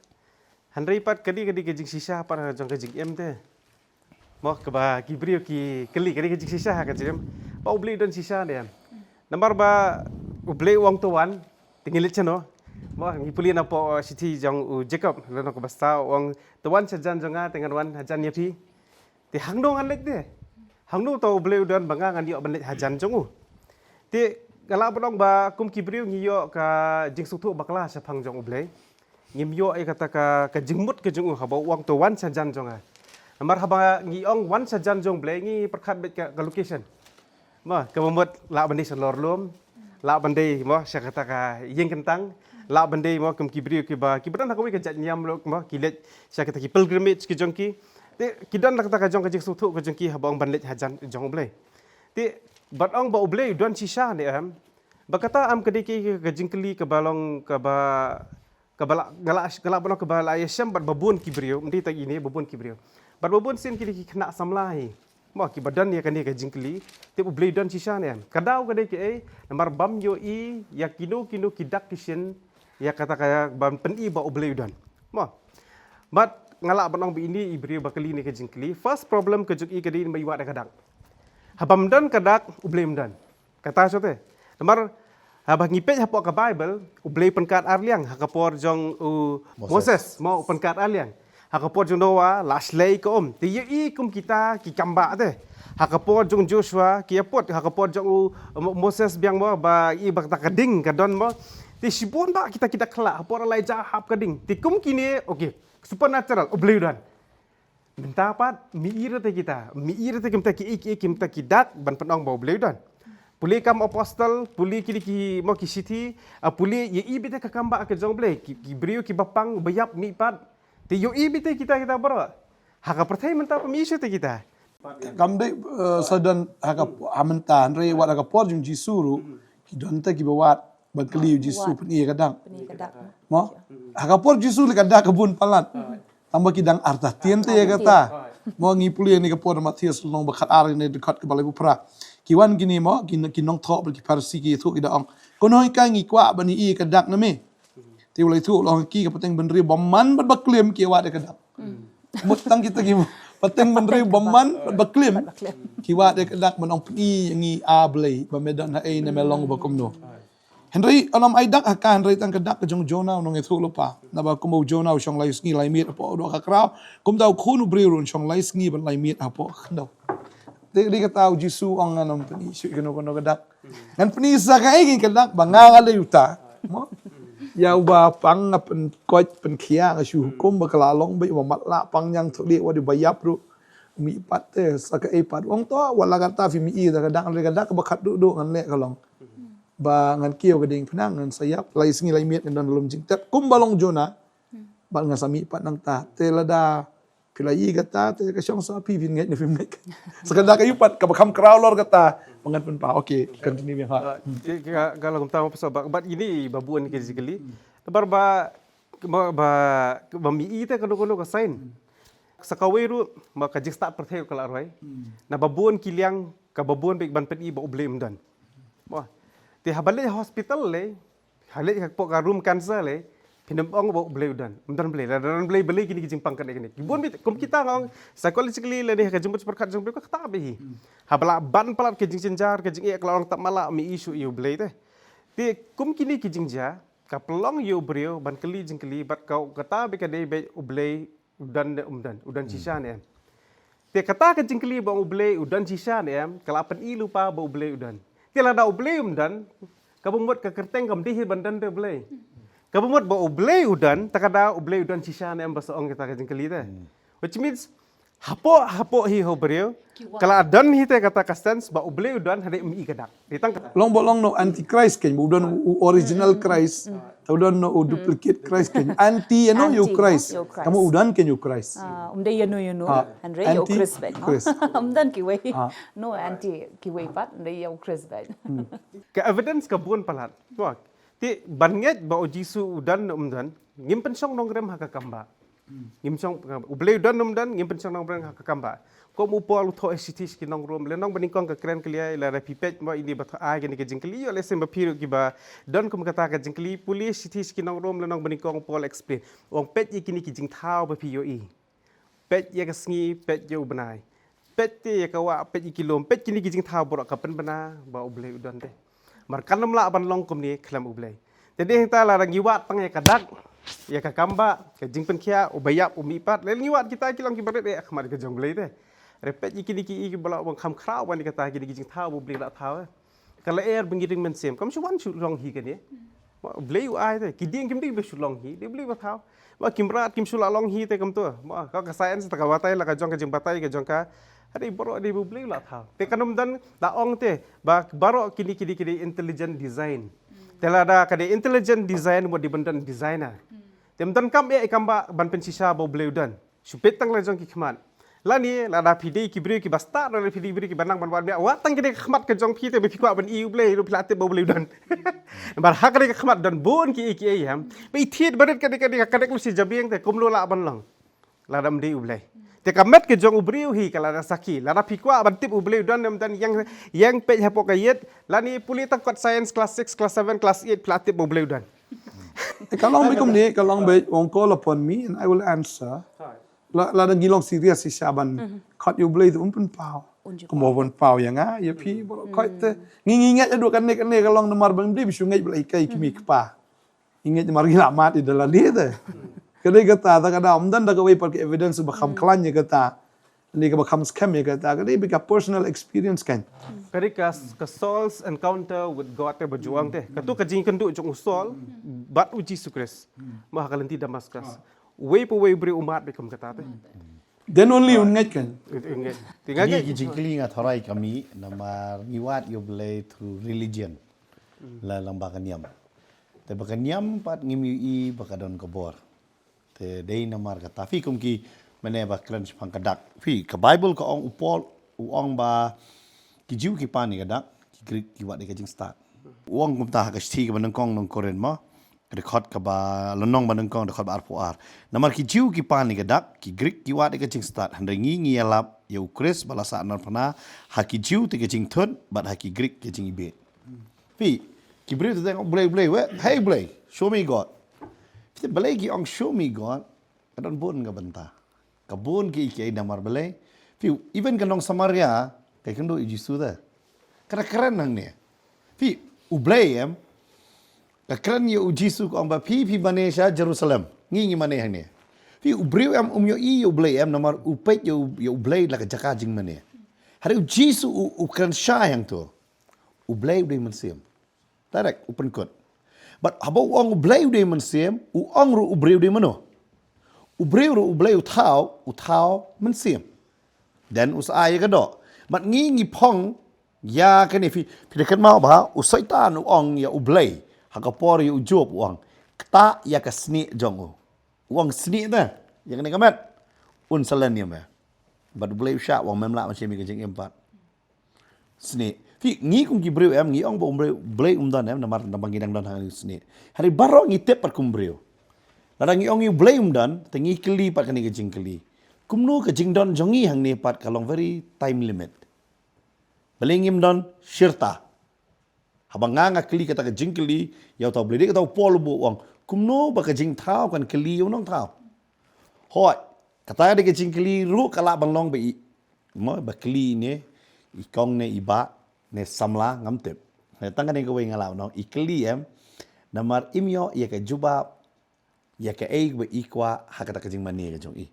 handai pat kadi ka jing sisa par jong ka jing em te mo ka ba kibrio ki kali kadi ka jing sisa ka jim pa ubli don sisa ne nambar ba ubli wang tuan tingilit chano mo ngipuli na po city jong u Jacob lano ko basta wang tuan sajan jonga tengan wan hajan yapi ti hangdong anlek de hangdong to ubli don banga ngan yo banlet hajan jong u ti gala bodong ba kum kibriu ngiyo ka jing suktu bakla sa phang jong ublay ngim yo ai kata ka jingmut ke jong haba wang to wan sajan jonga mar haba ngiong wan sajan jong blay ngi perkhat bet ka location ma ka momot la bandi selor lom la bandi mo sa kata ka yeng kentang la bandi mo kum kibriu ki ba ki badan ka wi ka jat nyam lo mo kilet sa kata ki pilgrimage ki jong ki te kidan la kata ka jong ka jing suktu ka jong ki haba banlet hajan jong ublay ti bat ong ba ublay don sisa ne am bakata am kadiki ka jingkeli ka balong ka bala gala balong ka bala ayam bat babun kibrio menti tak ini babun kibrio bat babun sin kini kena samlahi mo ki badan ya kani ka jingkeli te ublay don sisa ne am kadau kadiki namar bam yo i ya kino kidak kishin ya kata kaya bam pen i ba ublay don mo bat ngala balong bi ini ibrio bakali ni ka jingkeli first problem ka juk i kadi mai wa kadang habam dan kadak ublem dan kata sote namar habang ngipet hapo ka Bible ublay penkat arliang hakapor jong Moses mau penkat arliang hakapor jong Noah laslay ko ti i kum kita ki kamba te hakapor jong Joshua ki apot hakapor jong Moses biang mo ba i bakta kading kadon mo ti sibon ba kita khala hapor lai jahap kading ti kum kini okay supernatural ublay dan Mentapat miira te kita kimta kimta kidak ban penong bau beliau dan puli kam apostle puli ki mo ki city puli ye ibite ka kamba ka jong blei ki brio ki bapang bayap mi pat te yo ibite kita bro haka pertai menta pemisu te kita Kamde sadan haka amantan re wat haka por jung jisuru ki donta ki bawat ban kali jisu peni kadang mo haka por jisu le kadang kebun palat tambah kidang arta tiente ya kata mo ngipuli ni kapor Matius long bakat ari ni dekat ke balai bupra kiwan gini mo kinong thok ki parsi ki thu kidang kono ka ngi kwa bani i kadak na me ti ulai thu long ki ka pateng benri bomman bat baklem ki wa de kadak mutang kita ki pateng benri bomman bat baklem ki wa de kadak manong pi ngi a blai ba medan ha e na melong ba komno Henry alam aidak haka Henry tang kadak jong Jonah nong ethu lupa na ba kumo Jonah shong lai sngi lai mit apo do ka kraw kum daw khunu brirun shong lai sngi ban lai mit apo daw di kataw jisu ang anong pani su kono kadak ngan pani sa ka kadak banganga layuta mo ya uba pang pen koi pen kia ka shu hukum bakala long bai wa matla pang yang thok dia wa di bayap ru mi pat te saka e pat wong to wala kata fi mi i da kadang le kadang ka bakat du ngan le ka long ba ngan kieu ka ding phnang ngan sayap lai singi lai miet ngan lom jing tet kum balong jona ba ngan sami pat nang ta te lada pilai kata te ka syong sa pi vin ngai ne film ngai sekadar ka yupat ka bakam crowler kata mangan pen pa okey continue ha Kalau kita mau pasal bat ini babuan ke JINGKYLLI. Tebar ba mi ite kono ka sign. Sakaweru maka jik start pertheu kala arwai. Na babuan kiliang ka babuan bek ban pen i ba ublem dan. Wah. Ti habale hospital le. Hale ka po ka room cancer le. Pinambong ba ublem dan. Umdan blei beli kini kijing pangkat kini. Gibon bit kom kita ngong psychologically le ni ka jemput perkat jeng ka ta be. Habala ban palat kijing senjar kijing e kalau orang tak malak mi isu i ublem teh. Ti kum kini kijing ja ka pelong yu brio ban keli JINGKYLLI bat kau kata be ka dei be ublem udan cishan em. Te kata ke JINGKYLLI ba ublem udan cishan em kalau pen i lupa ba ublem udan. Ti la da ublem udan ka bumut ka kerteng kam di bandan de ublem. Ka bumut ba ublem udan takada ublem udan cishan em ba soong kita ke JINGKYLLI teh. Which means hapo hi ho brio kalau adan hi te kata kastens ba ublem udan hade mi kadak. Ditang long bolong no anti Christ ken budan original Christ udan no duplicate Christ ken anti you Christ kamu udan ken you Christ Umday yanu andre yo Chris bag. Umdan ki way. No anti ki way pat umday yo Chris bag. Ke evidence ka buon palat. Wah. Ti banget ba o Jisu udan umdan ngimpen song Nongkhryiem hakakamba. Ngim song ublem udan umdan ngimpen song Nongkhryiem hakakamba. Ko mu pol tho SCT ki Nongkhryiem le nong baning kong ka kren klia la repipet mo ini ba a gani ke JINGKYLLI yo le sem ba piru ki ba don kum kata ka JINGKYLLI pulis SCT ki Nongkhryiem le nong baning kong pol explain. Wong pet ikini ki jing thau ba pi yo i. Pet ya ka sngi pet yo benai. Pet ti ya ka wa pet ikilom pet kini ki jing thau borok ka pen bana ba ublem udan te. Mar kanam la ban long kum ni klam ublem. Jadi kita larang giwat tang ya kadak ya ka kamba ka jing pen kia ubayap umipat le giwat kita kilang ki baret ya khamar ka jong ublem te. Repet ikini ki bala bang kham khrau ban kata ki jing thau ublem la thau. Kala air bengiring men sem kam chuan chu long hi ka ni. Ublem u ai te ki ding kim dik be chu long hi de ublem ba thau. Ba kimrat kim chu la long hi te kam tu. Ma ka science ta ka watai la ka jong ka jing batai ka jong ka hari borok di ublem la thau. Te kanum dan da ong te ba barok kini intelligent design. Telada kade intelligent design mo di bandan designer. Temdan kam e kamba ban pensisa bo ublem dan. Supet tang la jong ki khmat. Lani lada pidi ki bri ki basta la pidi bri ki banang ban wan wa tang kide khmat ka jong pi te be fikwa ban i ublem ru pilate bo ublem dan. Bar hak kade khmat dan bon ki yam. Be thiet baret kade lu si jabieng te kumlo la ban lang. Lada mdi ublem. Te kamet ke jong ubriu hi kala da saki lada pikwa ban tip ublem dan yang pej hapo kayet lani puli tak kot science class 6 class 7 class 8 platip ublem dan. kalong be kum ni kalong be wong call upon me and I will answer la da gilong serious si saban khot ublem tu pen pau kumo pon pau yang ya pi khot te nginget adu kan ne kalong nomor ban di bisu ngai belai kai kimi kpa inget mar gila mat di dalam dia te kadai kata kada amdan da kawai par evidence ba kham klan ye kata ni ka ba kham scam ye kata kadai be ka personal experience kan Kari ka Saul's encounter with God te berjuang te. Katu ka jing kendu jong Saul bat uji Sukres. Mah kalenti Damaskus. Way beri umat be kam kata te. then only unget kan Tinggal Ni ki JINGKYLLI nga thorai kami namar ngiwat yo blay through religion. La lang bakanyam. Te bakanyam pat ngimi i bakadon kabor. Te day namar kata fi kum ki mane ba kran pang kadak. Fi ka Bible ka ong upol uong ba ki jiu ki pani kadak ki Greek ki wat de ka jing start. Uong kum ta ka sti ka banang kong nong Korean ma record ka ba lonong banang kong record ba ar. Namar ki jiu ki pani kadak ki Greek ki wat de ka jing start. Handai ngi alap ya ukris balasa anar pana haki jiu te ka jing thon bat haki Greek ka jing ibe. Fi ki bri tu tengok blay we hey blay show me God. Fi blay ki ong show me God kadon bon ka banta. Kabun ki iki namar blay. Fi even kanong Samaria kay kendo Jisu da. Keren nang ni. Fi ublay em keren ye Jisu ko ang ba pi banesha Jerusalem. Ngi mane hang ni. Fi ubriu em yo i ublay em namar upet yo ublay la ka jaka jing mane. Hari Jisu keren sha yang tu. Ublay man sim. Direct open court. But haba uang ublay uday man siem, uang ru ubreu uday mano. Ubreu ru ublay utau man siem. Dan usai ka do. Mat ngi pong ya kan fi dekat mau ba usaitan uang ya ublay. Hakapor ya ujub uang. Kta ya ka sni jong. Uang sni ta. Ya kan kamat. Un salan ya ma. But ublay usha uang memla macam mi kejeng empat. Sni. Fi ngi kum ki breu ngi ong bo blay dan namar nambang gidang dan hang sni. Hari baro ngi tep pat kum breu. Ladang ngi ong ngi blay dan tengi keli pat kan ke jingkeli. Kumno ke jingdon jongi hang ni pat kalong very time limit. Balingim don syirta. Habang nga keli kata ke jingkeli yau tau blay kata pol bo ong. Kumno ba ke jing tau kan keli unong tau. Hoi kata de ke jingkeli ru kala bang long ba i. Mo ba keli ni ikong ne iba ne samla ngamtep. Ne tangkan ni kawai ngalau no ikli namar imyo ya ke jubab ya ke ei be ikwa hakata kajing mani ke jong i.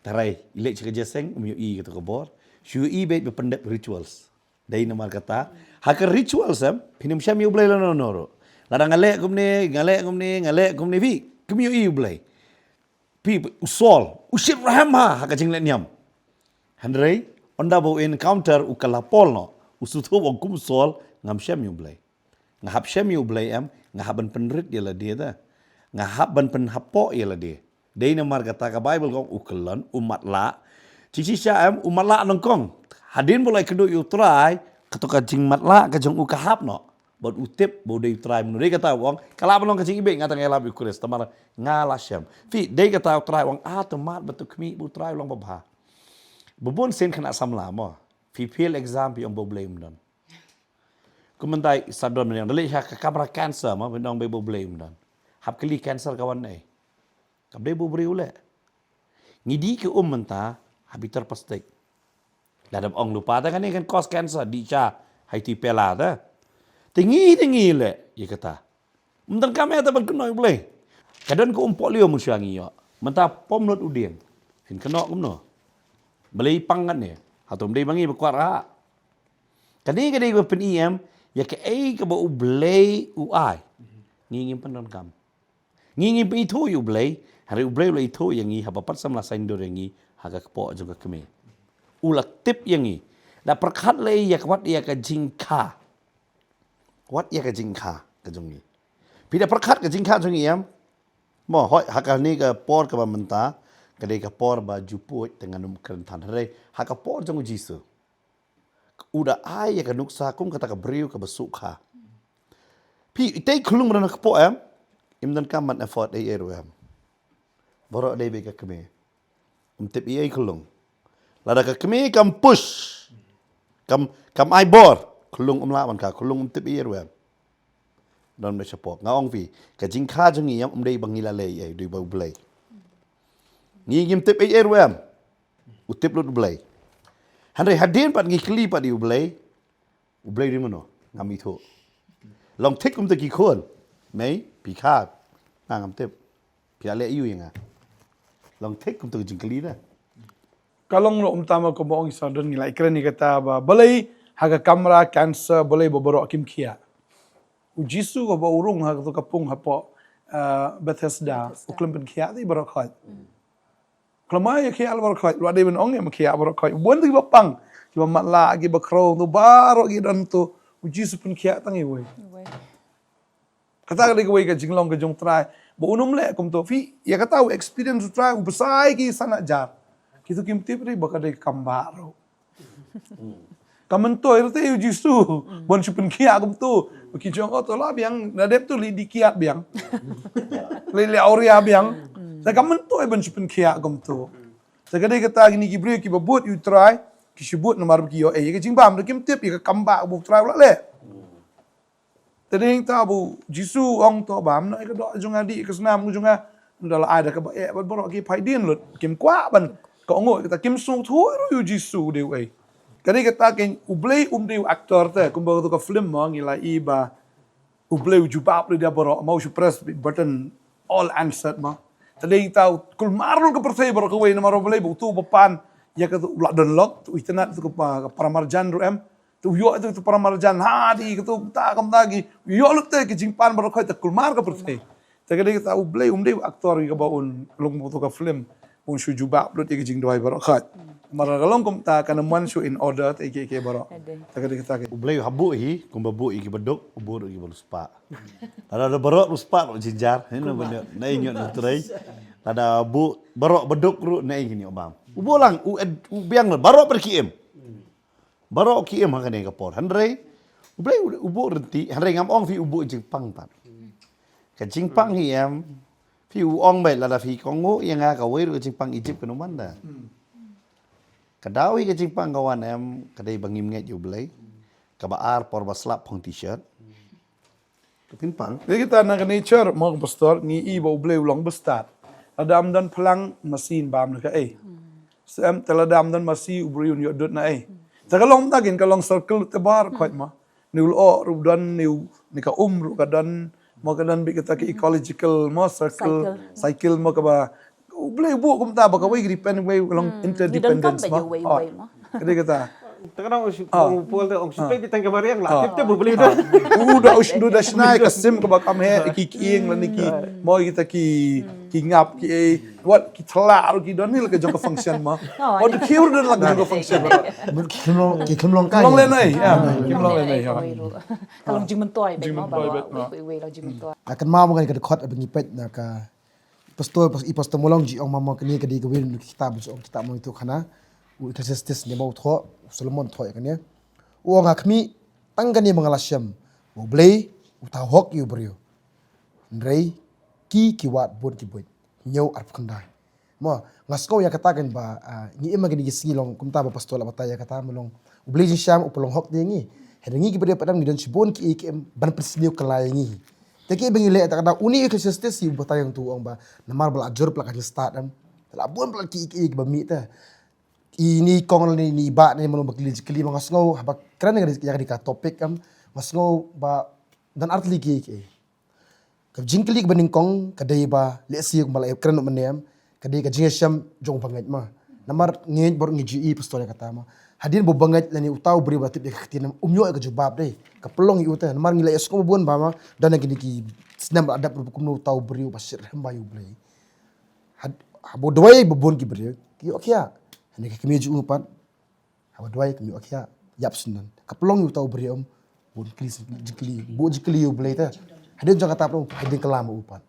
Tarai ilek cika jeseng umyo i kata kebor. Shu i be pendep rituals. Dai namar kata haka rituals pinim syam yu blay lono noro. Ladang ngalek kumne vi kumyo i blay. Pi usol usir rahma haka jing le nyam. Handrei onda bo encounter ukala pol no. Usutu wong kum sol ngam syam yu blay. Ngahap syam yu blay ngahaban penrit dia la dia ta. Ngahaban penhapo dia la dia. Dei namar kata ka Bible kong ukelan umat la. Cici syam umat la nongkong. Hadin boleh kedu yu trai katoka jing mat la ka jong ukahap no. Bot utip bo dei trai menu dei kata wong kala belong ka jing ibe ngatang elab ukures tamar ngala syam. Fi dei kata trai wong tomat betu kmi bu trai long babha. Bubun sen kena samla mo. Feel exam pi ombo blame dan. Kumentai sadon men yang dali ha kamera cancer ma bendong bebo blame dan. Hap kali cancer kawan ai. Kap bebo beri ule. Ngidi ke menta habitar pastek. Ladam ong lupa ta kan ni kan cause cancer di cha hai ti pela ta. Tingi le ye kata. Mentang kami ta ban kenoi boleh. Kadon ko umpok liu musyangi yo. Menta pomlot udien. Fin kenok kumno. Beli pangan ni. Atau mendai bangi berkuat ra. Kadang-kadang ko pen ya ke ai ke bau blay uai. Ngingin pendon kam. Ngingin pe itu yu blay, hari blay le itu yang ngi haba pat samla sain dor ngi haga kepo juga keme. Ulak tip yang ngi. Da perkat le ya kwat ya ke jingka. Wat ya ke jingka ke jongi. Pida perkat ke jingka jongi mo hoi haka ni ke por ke menta. Kadai kapor ba juput dengan kerentan hari hakapor jong jisu. Uda ai ya kanuksa kum kata ka briu ka besukha. Pi itay kulung ran kapo imdan kaman effort ai eru Borok dai be ka keme. Tip ai kulung. Lada ka keme kam push. Kam ai bor kulung la man ka kulung tip ai eru Don me support ngaong pi ka jingkha jong dai bangila le ai dui bau blai. Ngim tip ai utip lut blay. Handai hadin pat ngikli pat di blay. Blay di mano ngam itu. Long tik te ki khon. Mai pikat. Ngam tip. Piale yu yang. Long tik te jingkli dah. Kalau lo tama ko mo isa don ngilai keren ni kata ba balai haga kamera cancer balai boborok kim kia. Ujisu ko ba urung haga to kapung hapo Bethesda uklam pen kia ti borok khat. Kelamai kia al borok khat lo ade ben ong ya kia borok khat. Bon ti bapang cuma matla agi bakrong tu baro gi dan tu ujisu pen kia tangi we. Kata kali ke jinglong ke jong trai. Bo unum le kum to fi ya kata experience trai besai ki sana jar. Kitu kim tip ri bakadai kambaro. Kamen to irte ujisu bon chupen kia kum tu. Ki jong to la biang nadep tu li dikiat biang. Le auria biang. Sa kamen to bon chupen kia kum tu. Sa kadai kata gini ki bri ki babut you try ki shibut nomor ki yo ke jingbam kim tip ya kamba bu try la le. Tading tabu jisu ong to bam na ka do jong adi ke senam ku jonga ndala ada ka ba e ban borok ki phaidin lut kim kwa ban ko ngo kita kim su thu ru jisu de we kani kata ken ublei de aktor te kum ba to ka film mo ngila iba ublei jubab dia borok mau su press button all answered ma tading tau kul marul ka persai borok we na maro ublei bu tu papan ya ka tu la don lock tu internet tu ka paramarjan ru tu yo tu para marjan hadi tu ta kam tagi yo lu te ke jingpan bar khoi ta kulmar ka perte ta ke kita ublei umdei aktor ka baun long mo to ka film un shu jubab lu te ke jing doi bar khat mara galong kum ta kana man shu in order te ke bar ta ke kita ke Ublay habu hi, kung babu iki bedok, ubur iki beluspa. Ada berok luspa lo jijar, ini bener. Na ingat na TRAI. Ada bu berok bedok ru na ingin obam. Ubolang u biang berok perkiem. Berok kiem hakan yang kapor. Handrai ublay ubu renti, handrai ngam ong fi ubu jingpang pan. Ka jingpang hi em fi u ong bai la fi kongo yang ka wei ru jingpang Egypt kanu manda. Kadawi ke jingpang kawan em kadai bangim nget ublay. Kabaar por baslap pong t-shirt. Kepinpang. Jadi kita nak nature mau pastor ni ibu ublei ulang bestat. Adam dan pelang mesin bam nak Sem teladam dan masih ubri un yodot na Tagalong tagin kalong circle tebar quite ma. Niul o rudan niu nika ru kadan mo kadan bi kita ke ecological mo cycle mo ka ba ublei bu kum ta ba ka way depend way along interdependence ma. Jadi kita Takanang ang pol te ang supay bitang kabariang la tip bubli do. Udah udah snai kasim ka ba kam he ikiking la niki mo kita ki ngap ki what ki thala ki don ni la ka jong ka function ma. O de kiur don la ka jong ka function ma. ki khimlong kai Long len ai ya. Kim long len ai ha. Kalau jing mentoi baik mau bawa we lo jing mentoi. akan mau mengenai ke dekat bengi pet na ka pastor molong ji ong mama kini ke di ke win kitab so kitab mo itu kana u testes ne mau tho Solomon tho kan ya u ngak mi tanggani mangalasyam u blei u ta hok yu brio ndrei ki wat bon ki boy nyau arp kandai mo ngasko ya katakan ba ni emagini gisilong kumta ba pastor la bataya kata melong u blei jisham u pelong hok dia ngi hedengi ki brio padam ni don sibon ki em ban presniu kelayangi Taki bengi le tak ada uni ekosistem si batayang tu ong ba namar bela jor pelak di start dan labun pelak ki ba mi ta ini kong ni ba ni mano bakli kli mangas ngau haba kran yang di ka topik am mas ngau ba dan art ligi ki ka jingkli baning kong kadai ba le si bala kran no menem kadai ka jingesham jong banget ma namar ngej bor ngi pastor kata ma hadin bo banget lani utau beri batip de khatin umyo ka jubab deh ka pelong iu ta namar ngila esko buan ba ma dan gini ki senam adap kum no utau beri basir hembayu blei habo doai bobon ki beri ki okya ni ka kemiju upat habo doai kemi okya yap sunan ka pelong utau beri om bon klis jikli bo jikli u blei ta hadin jang kata pelong hadin kelam upat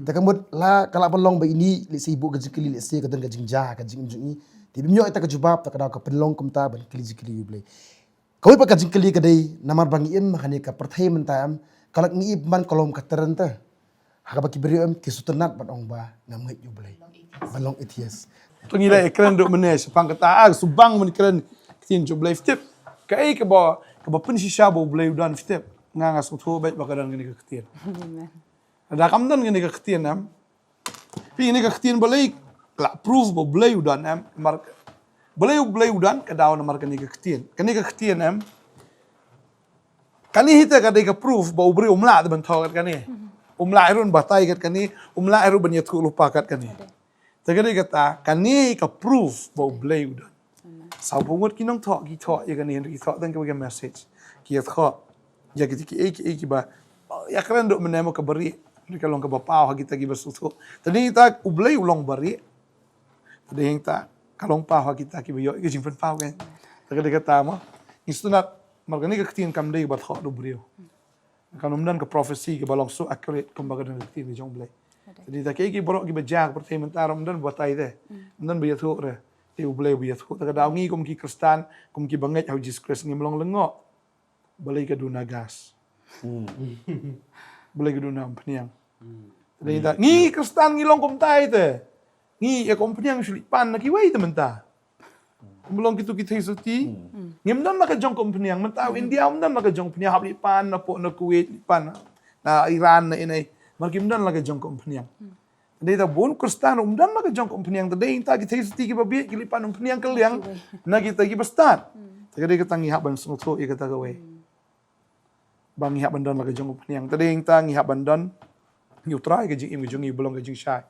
ta kamut la kala pelong ba ini li sibu ka jikli li se ka dan ka jingja ka jingjungi Tibi myo ita ka jubab ta kada ka penlong kum ta ban kili blei. Kau pa ka jingkili ka dei namar bangi im hani ka perthai mentam kalak ni man kolom ka terenta. Ha ba ki beri em ki sutenat ban ong ba ngam ngai yu blei. Balong its. Tu ngila ekran duk menes pang kata subang men ekran tin ju blei tip. Ka ba pun shisha bo blei udan tip. Nga so tho bet ba kadan ngini ka ktir. Ada kam dan ngini ka ktir nam. Pi ngini ka ktir blei la proof bo blei udan am mar blei udan ka daw na mar kani ka ktien am kani hita ka ka proof bo bri umla ban tho ka kani umla irun batai ka kani umla iru ban yatu lupa ka kani ta kani ka proof bo blei udan sa bungot kinong tho ya kani ki tho dan ka message ki tho ya ki ba ya kran do menemo ka bari ni ka long ka ba pau kita ki basuto tadi ta ublei ulong bari Tadi yang tak kalong pah kita kibayo ke jing fen pau kan. Taka kata mo. Istunat margani ka ktin kam dei bat kho do brio. Kanum dan ka prophecy ke balong so accurate kumbaga dan ktin jong blai. Jadi tak ki borok ki bajak pertama taram dan batai de. Dan biya thu re. Ti blai biya thu taka daw ngi kum ki kristan kum ki banget how Jesus Christ ngi melong lengo. Balai ka duna gas. Balai ka duna peniang. Jadi tak ngi kristan ngi long kum tai te. Ni ya kompanyang sulipan na kiwai teman ta. Belum kita isuti. Ngim dan maka jong kompanyang mentau India dan maka jong kompanyang habli pan na po na Kuwait pan na Iran na inay. Markim dan maka jong kompanyang. Dai ta bon Kristen dan maka jong kompanyang dai ta kita isuti ki babi kilipan kompanyang kaliang na kita ki bastan. Tagadi kita ngihap ban sungto ikata gawe. Bang ngihap bandan maka jong kompanyang. Tadi ta ngihap bandan TRAI ke jing jong belum ke jing syai.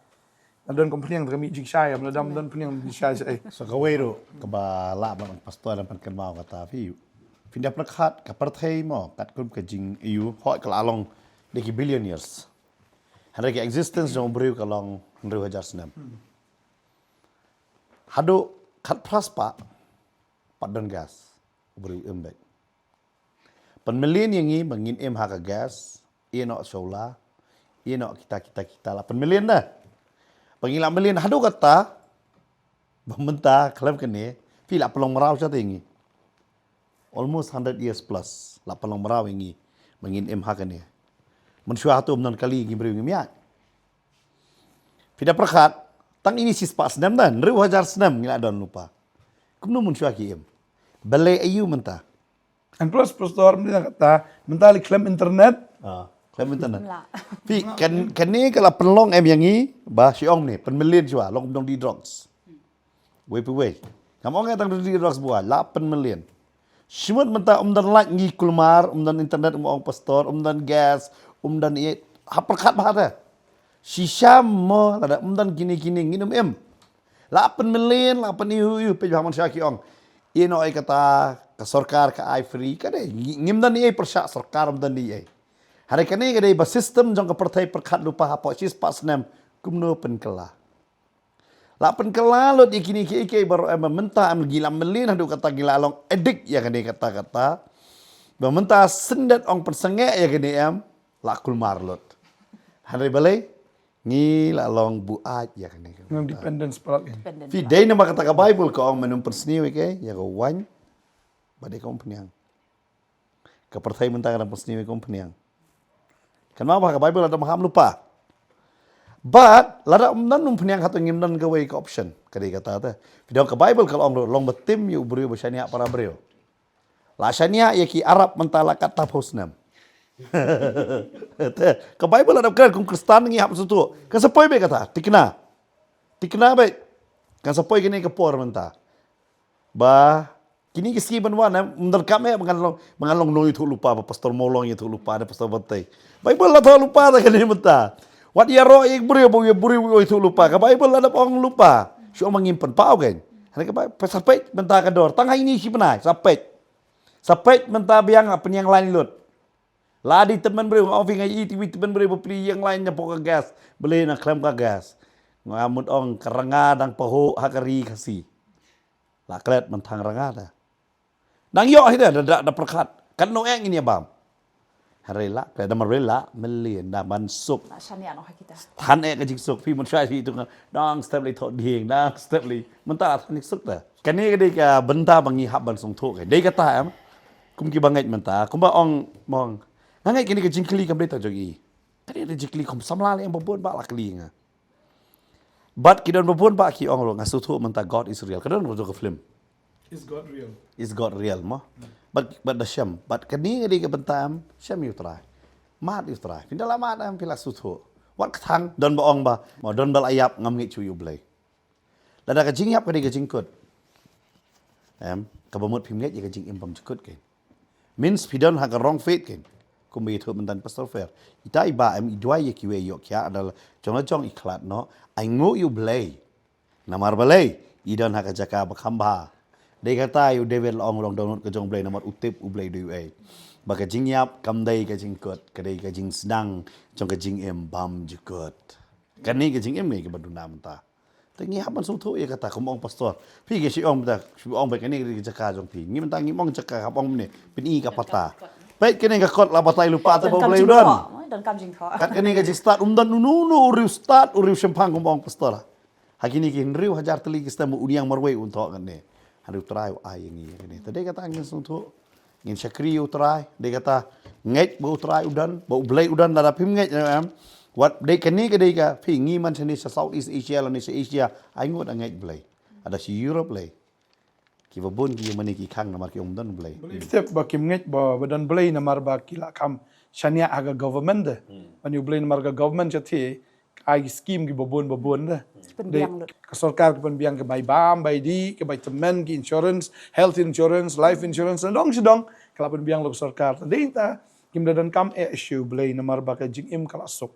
Dan kompanyang kami jing syai, dan kompanyang jing syai. So kawai ro kaba la ban pastor dan pan kenmau kata fi Pindah perkat ke partai mo KATKUM ke jing EU hoi ke along deki billion years. Hari ke existence jong beriu ke long 100,000 senam. Hadu kat praspa padan gas beriu embek. Penmelian yang ini mengin harga gas, ia nak solar, ia nak kita lah penmelian dah. Pengilang melian hadu kata, pemerintah klaim kene, pila pelong merau cata ini. Almost 100 years plus, la pelong merau ini mengin harga ni. Mensyuah tu benar kali ini beri miak. Pida perkat, tang ini sispa senam dan, ribu hajar senam ngila don lupa. Kumno mensyuah kiem. Balai ayu mentah. And plus pastor dia kata mentali klaim internet. Klaim internet. Pi kan ni kalau penlong yang ni bah siong ni penmelian jua long dong di drugs. Wei. Kamu orang tang di drugs buah 8 million. Semut mentah dan like ngi kulmar dan internet orang pastor dan gas dan ia haperkat bah ada. Shisha mo ada dan gini nginum 8 million 8 iu pe jaman syaki ong. Ia no ai kata ke sarkar ke ai free ka dei ngimdan ni ai persyak sarkar mdan ni ai hari kani ka dei ba system jong ke partai perkat lupa apa sis pas nem kumno penkela la penkela lo di kini ke baru mentah am gila melin hadu kata gila long edik ya kani kata mentah sendat ong persenge ya kani am la kulmar lot hari balai ni la long buat ya kani Dependence pelat kan. fi dei nama kata ka Bible ko ong menum persniu ke ya ko wan badai kaum peniang. Ke partai mentang dalam persniwi kaum peniang. Kenapa ke Bible ada maham lupa. But lada umdan peniang hatu ngimdan ke way ke option. Kadai kata ta. Video ke Bible kalau long betim yu beriu bersania para beriu. La syania ya ki Arab mentala kata posnam. Ke Bible ada kan kum Kristen ngi hap sutu. Ke sepoi be kata tikna. Tikna baik. Kan sepoi kini ke por mentah. Bah kini kesi banwan mendar kami mengalong noi tu lupa pastor molong itu lupa ada pastor betai. Bible lah tahu lupa tak kini mentah. Wat ya roh ik buri itu lupa. Ke Bible ada orang lupa. Syok mengimpan pau kan. Hari ke sampai mentah ke dor. Tang ini si penai sampai mentah biang apa yang lain lut. Ladi teman beri ofing ai TV teman beri beli yang lainnya pokok gas. Beli nak klaim ke gas. Ngamut ong kerenga dan paho hakari kasih. La klet mentang renga dah. Nang yo hida ada perkat. Kan no eng ini abam. Harela, kada marela melian da mansuk. Na syania no kita. Tan ke jing suk pi mun syai itu dang step li thot ding dang step li mentah tan suk da. Kan ni ke ka benta bangi hab ban song thok ke. Dei kata am. Kum ki bangai mentah. Kum ba ong mong. Ngangai kini ke jingkeli kam beta jogi. Kan ada jingkeli kum samla yang babon ba lakli nga. But kidon babon ba ki ong ro ngasu thok mentah God is real. Kadon ro ke film. Is God real? Is God real mo? But the sham. But kani ngadi ke bentam sham you try. Mat you try. Pindah lama am pila sutu. Wat thang don ba ong ba. Mo don bal ayap ngam ngi chu you blai. Lada ka jing yap kadi ka jing kut. Ka bamut phim nget ye ka jing im pam chukut ke. Means pidon ha ka wrong faith ke. Kumbi thu bentan pastor fair. Itai ba am idwai ye ki we yo kya adalah jong iklat no. Ai ngo you blai. Namar balai. Idon ha ka jaka bakhamba. Dia kata you David long download ke jong blay nomor utip u blay du ai. Ba ka jing yap kam dai ka jing kot, ka dai ka jing sedang jong ka jing em bam jukot. Kan ni ka jing em ni ke baduna menta. Tangi haban sung thu ye kata kum ong pastor. Pi ke si ong menta, si ong ba ka ni ka jaka jong pi. Ngi menta ngi mong jaka ka ong ni pin i ka pata. Baik kini ka kot la patai lupa ta ba blay don. Dan kam jing tho. Kat kini ka jing start dan nu uriu start uriu sempang kum ong pastor. Hakini ki riu hajar teli ki sta mu uniang marwei untuk kan ni. Hari try ai yang ini. Tadi kata angin suntuk, ingin SHAKRI try. Dia kata ngej bau try udan, bau belai udan dah pim ngej am. Wat dia kini ke dia ka, pingi man sini Southeast Asia lawan Asia, ai ngot ngej belai. Ada si Europe belai. Kiva bun ki mani ki kang namar ki umdan belai. Step ba kim ngej ba badan belai namar ba kila kam syania aga government de. When you belai namar ga government jati ai scheme ki babon de. Penbiang lut. Ke sarkar ke penbiang ke bai bam, bai di, ke bai temen ke insurance, health insurance, life insurance, dan dong sedong kalau penbiang lo sarkar. Tadi ta kim dadan kam issue belai namar ba ka jing im kala sok.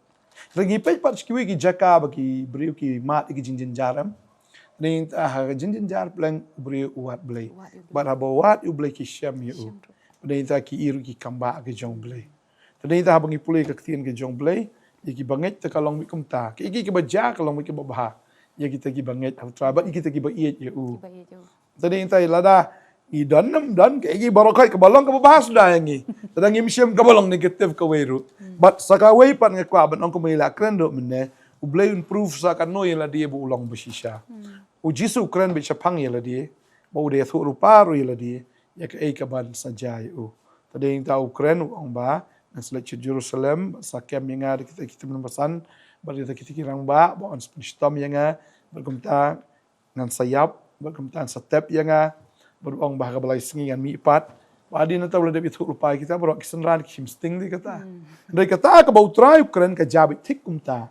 Ragi pej pat skiwi ki jaka ba ki beriu ki mat ki jing jaram. Tadi ta ha jing jar plan beriu uat belai. Bar ha wat u belai ki syam yu. Tadi ta ki iru ki kamba ke jong blay. Tadi ta bangi pulih ke ketien ke jong blay. Iki banget te kalong mi kumta. Ki iki ke baja kalong mi ke babah. Ya kita ki banget au trabat kita ki ba iet ya u. Tadi ta lada i dan ke iki barokai ke balong ke babah sudah yang ni. Tadang imsyam ke balong negatif ke weru. But sakawai pan ngakwa ban ong ko mila krendo menne. Ublay improve sa kano yela dia bu ulang besisha. U Jisu kren be chapang yela dia. Bau dia thu ruparu yela dia. Ya ke ai kaban saja u. Tadi yang tahu keren ong ba dan select Jerusalem sakem yang ada kita menembasan bagi kita kirang ba baon stom yang berkumta ngan sayap berkumta step yang berong bah ka balai sengi ngan mi pat badi na tahu lebih itu rupa kita berok kisenran kim sting di kata dari kata ka bau try keren ka jabit tik kumta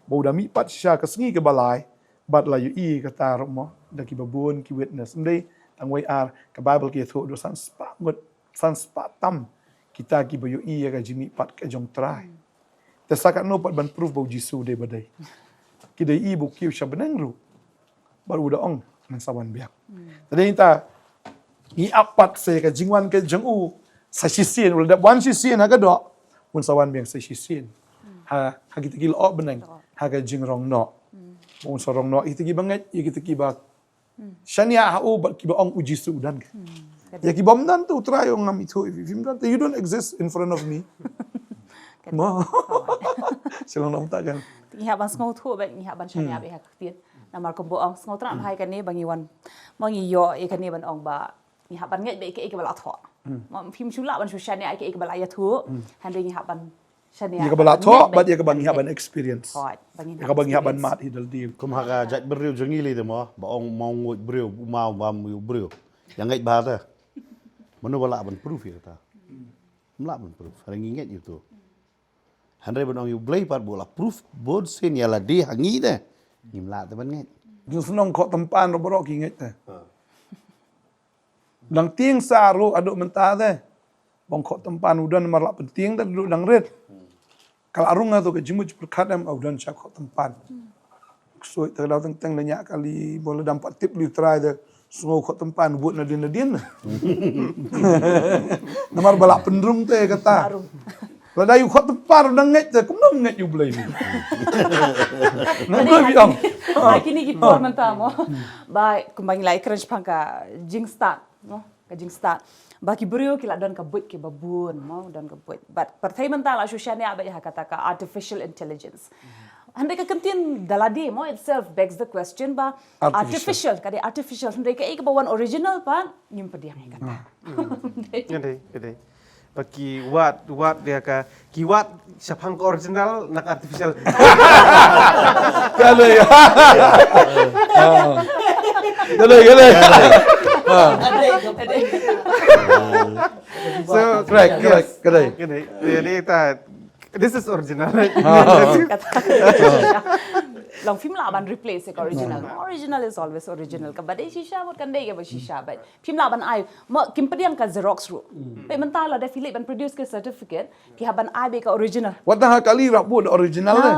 bau da mi pat sya ka sengi ke balai bat la yu i kata romo da ki babun ki witness ndai tangwai ar ka Bible ki thu do san spa ngot san spa tam kita ki bayu iya ka jini pat ka jong try. Tesakat no pat ban proof bau Jisu de badai. Kidai i bu kiu sya benang ru. Baru da ong nang sawan biak. Tadi ta ni apat se ka jingwan ke jong u sa sisien ul da wan sisien ha ka do un sawan biak sa sisien. Ha kita ki lo benang ha ka jing rong no. Un sorong no kita ki banget i kita ki ba Shania ha u ba ki ba ong u Jisu dan. Ya ki bom dan tu try ong ngam itu if you don't exist in front of me. Mo. Shillong nam ta kan. Ni ha ban ngau thu ba ni ha ban shania be ha ketien. Namar ko bo ong ngau tra hai kan ni bangi wan. Mangi yo e kan ni ban ong ba ni ha ban ngai be ke bala tho. Mo phim chula ban shania ke bala ya thu. Han ni ha ban shania. Ya ka bala tho but ya ka bangi ha ban experience. Hoi, Ya ka bangi ha ban mat hidal di. Kum haka jat beriu jengili de mo ba ong mau ngut beriu mau ba mu beriu. Yang ngai ba ta. Manu bala ban proof ya ta. Mla ban proof. Hari nginget itu. Handai ban ong yu blay pat bola proof bod sen ya la di hangi de. Nimla te ban nget. Jus nong kho tempan ro borok ki nget. Dang tieng saru aduk menta te. Bong kho tempan udan marla penting dan duduk dang red. Kalau arung tu ke jimuj perkadam udan syak kho tempan. So terdaw teng banyak kali boleh dapat tip lu try de. Semua kau tempan buat nadin. Namar balak pendrung teh kata. Kalau dah you kau tempan udah nget teh, kamu nget you belai ni. Nampak biang. Kini kita mentah mo. Baik kembali lagi kerja pangka jing start, no, ka jing start. Baki beriu kila don ka buat ke babun, mo don ka buat. But pertai mentah lah susahnya apa ya kata ka artificial intelligence. Handai ka kentin daladi mo itself begs the question ba artificial kadi artificial handai ka ikabawan original pa ngim pediang kata. Ngandai. Bagi wat dia ka kiwat sapang ko original nak artificial. Kalau ya. Kalau. So Correct. Jadi this is original. Long film lah ban replace ke original. Original is always original. Kabadai shisha buat kandai ke shisha baik. Film lah ban ai mo kim pediang ka Xerox ru. Baik mentah lah dah Philip ban produce ke certificate ki haban ai be ka original. Watah kali rak buat original le.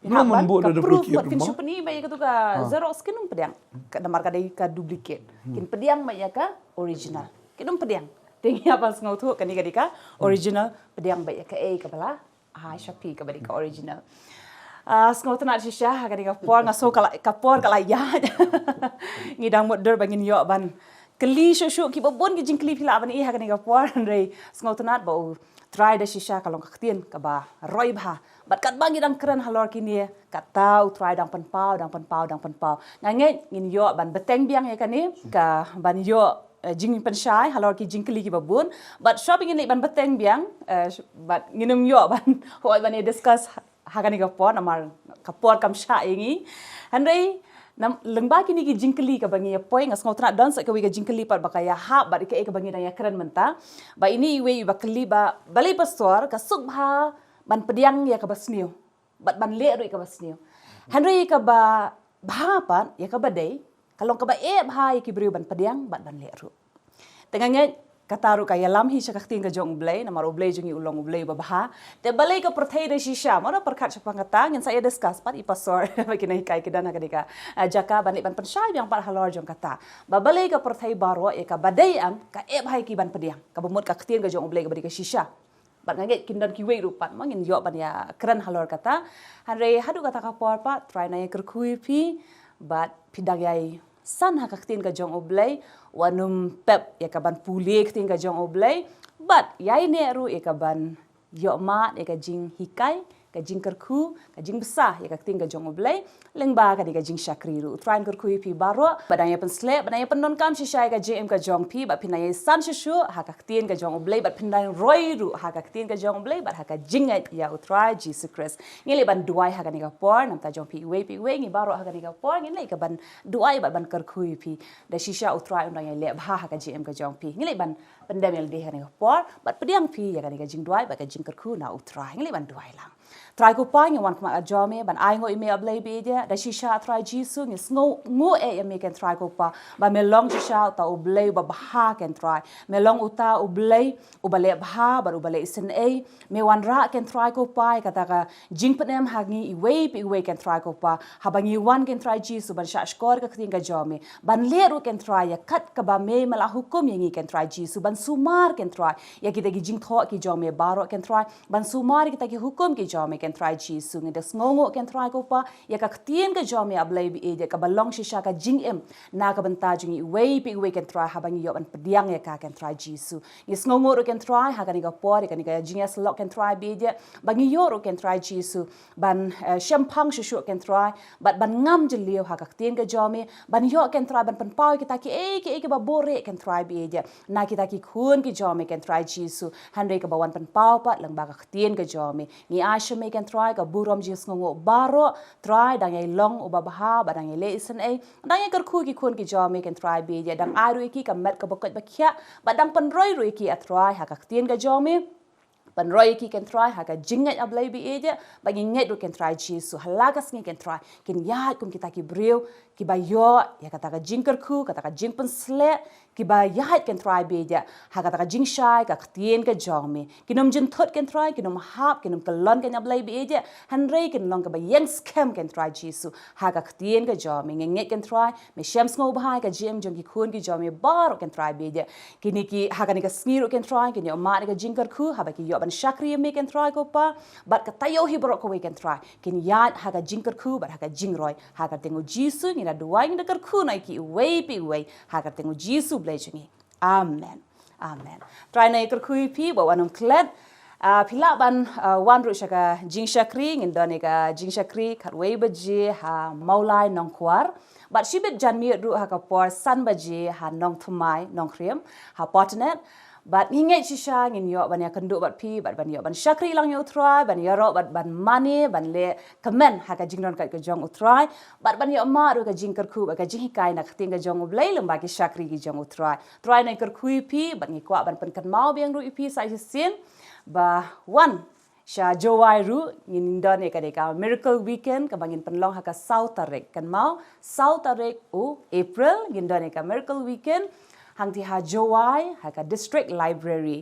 Belum membuat ada proof duplicate buat film company baik tu ka Xerox kinum pediang. Ka damar kadai ka duplicate. Kin pediang baik ka original. Kinum pediang. Tingi apa ngau tu kan ni ka original pediang baik ka ka bala. Shopee ka balik ka original. Ngau tu nak shisha ka kapor ngaso kapor kala ya. Ngidang modder bangin yo ban. Keli shushu ki babon ki jingkli pila ban ha ka kapor rei ngau tu nak bau try da shisha kalong ka ktien ka ba roi ba. Bat kat bangi dang keren halor kini ka tau try dang pan pau. Nganget ngin yo ban beteng biang ya ka ni ka ban yo jing pensyai halor ki jingkli ki babun but shopping ini ban beteng biang but nginum yo ban hoi ban discuss hagani kapor namar kapor kam sha ingi handai nam lengba kini ki jingkli ka bangi poi ngas ngotna dan sa ka wi ka jingkli par bakaya ha ba ke bangi na ya keren menta ba ini we ba kli ba balai pastor ka subha ban pediang ya ka basnio bat ban le ru ka basnio handai ka ba pan ya ka badai kalong ka ba bhai ki beriu ban pediang ban le ru. Tengahnya kata ru kaya lam hi syakak tin ka jong blay na maro blay jungi ulong blay babaha te balay ka perthai de shisha mana perkat syapang kata ngin saya discuss pat ipasor bagi nai kai kedana kadika jaka ban ban pensyai yang pat halor jong kata ba balay ka perthai baro e ka badai am ka e bhai ki ban pediang ka bumut ka tin ka jong blay ka badi ka shisha bat ngaget kindan ki wei rupat mangin yo ban ya kran halor kata hanre hadu kata ka por pat try na kerkui pi bat pidang yai san hakak tin ka jong oblay wanum pep ya ka ban pulik tin ka jong oblay bat yai ne ru e ka ban yo ma e ka jing hikai ka jing kerku ka jing besar ya ka tin ka jong oblay lengba ka di ka jing syakri ru try kerkui pi baro badang ya pen slep badang ya pen non kam shisha ka jm ka jong pi bat pinai san shishu hakak tin ka jong oblay bat pinai roi ru hakak tin ka jong oblay bat haka jingat ya utrai Jesus Christ ngile ban duai haka ni ka por nam ta jong pi we ngi baro haka ni ka por ngile ka ban duai bat ban kerkui pi da shisha utrai undang ya le bha haka jm ka jong pi ngile ban pendamel de haka ni ka por bat pediang pi ya ka ni ka jing duai bat ka jing kerku na utrai ngile ban duai lang try ko pa ngi wan kuma ajome ban ai ngo email ablay be dia da shisha try jisu ngi ngo e me can try ko pa ba me long shisha ta oblay ba bha can try me long uta oblay ubale bha ba ubale isen e me wan ra can try ko pa kata ka jing penem hangi i we can try ko pa habangi wan can try jisu ban sha skor ka kting ka jome ban le ru can try ya kat ka ba me mala hukum yangi can try jisu ban sumar can try ya kita gi jing tho ki jome baro can try ban sumar kita ki hukum ki jome can try jisu ngi des ngongo can try ko pa ya ka tien ka jome ablay bi e ka balong shisha ka jing em na ka banta jungi we can try habangi yo ban pediang ya ka can try jisu ngi ngongo ro can try ha ka ni ka por ka ni ka jing as lock can try bi je bangi yo ro can try jisu ban shampang shishu can try but ban ngam je liu ha ka tien ka jome ban yo can try ban pen pau kita ki ba bore can try bi je na kita ki khun ki jome can try jisu hanre ka bawan pen pau pa lang ba ka tien ka jome ni asha me can try ka burom jis ngongo baro try dang ai long u babaha badang ai le isen ai dang ai kerku ki khun ki jome can try bi je dang ai ru ki ka met ka bokot ba khia badang pen roi ru ki a try ha ka tien ka jome ban roi ki can try ha ka jingat ablay bi e je bagi nget ru can try jisu halagas ngi can try kin ya kum kita ki breu ki ba yo ya kata ka jingker ku kata ka jing pen sle ki ba ya can try bi je ha kata ka jing shai ka tien ka jome kinom jin thot can try kinom hap kinom kalon kan ablay bi e je han rei kin long ka ba yang scam can try jisu ha ka tien ka jome nget can try me shams ngo ba ka jem jong ki khun ki jome bar can try bi je kini ki ha ka ni ka smiru can try kin yo ma ni ka jingker ku ha ba ki yo ban SHAKRI me can try ko pa bat ka tayo hi borok ko we can try kin yat ha ka jingker ku bat ha ka jingroi ha ka tengo jisu ni na duai ni ka ku nai ki we ha ka tengo jisu blai chungi amen try na iker ku pi ba wanum klet pila ban wan ru shaka jing SHAKRI ngin done ka jing SHAKRI khat we ba je ha maulai nongkwar but shibet janmi ru ha ka por san ba je ha Nongthymmai Nongkhryiem ha Potternet but nginget shisha ngin yo ban ya kenduk bat pi bat ban yo ban SHAKRI lang yo try ban yo ro bat ban money ban le comment ha ka jingron ka jong utrai bat ban yo ma ru ka jingker ku ba ka jing kai na kting ka jong blai lem ba ki SHAKRI ki jong utrai na ker ku pi bat ngi kwa ban pen kan mau biang ru pi sai sin ba one sha jowai ru ngin don ka de ka miracle weekend ka bangin penlong ha ka South Tarek kan mau South Tarek April ngin don ka miracle weekend hang ti ha jowai ha ka district library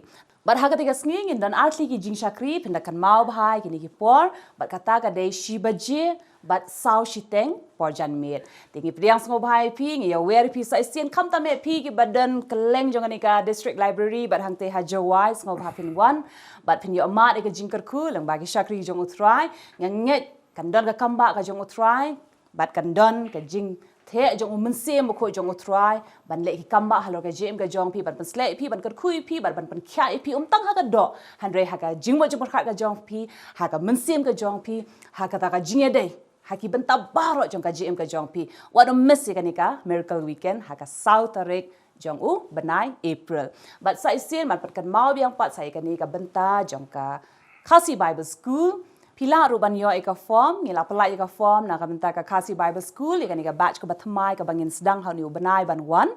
but ha ka tiga sngi ngin dan artli ki jing SHAKRI pinda kan mau bhai kini ki por but kata ka dei shibaje but sao shiteng por jan met tingi priang sngo bhai pi ngi ya wer pi sa sien kham ta me pi ki badan keleng jong ni ka district library but hang te ha jowai sngo bha pin one but pin yo ma de ka jing kerku lang bagi SHAKRI jong utrai nget kan don ka kamba ka jong utrai but kan don ka jing the jong mense mo ko jong utrai ban le ki kamba halo ka jem ka jong pi ban pen slai pi ban ka kui pi ban pen kya pi tang ha ka do hanre ha ka jing mo jong ka jong pi ha ka mense ka jong pi ha ka ta ka jing dei ha ki ben tabaro jong ka jem ka jong pi what a miss ka ni ka miracle weekend ha ka South Tarek jong benai April but sai sin man pat kan mau biang pat sai ka ni ka benta jong ka Khasi Bible School pila ruban yo eka form ngila pelai eka form na ka benta ka Khasi Bible School eka ni ka batch ka batmai ka bangin sedang ha ni benai ban wan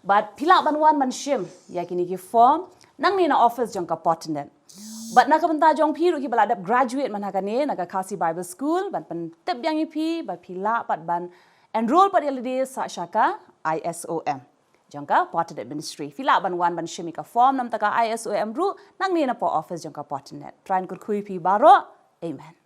but pila ban wan man shim ya kini ki form nang ni na office jong ka Potternet but na ka benta jong pi ru ki baladap graduate man ha ka ni na ka Khasi Bible School ban pen tep yang pi ba pila pat ban enroll pat yalide sa shaka ISOM jangka Potternet ministry. Fila ban wan ban shimi ka form nam taka ISOM ru nang ni na po office jangka Potternet. Try kur kui pi baro. Amen.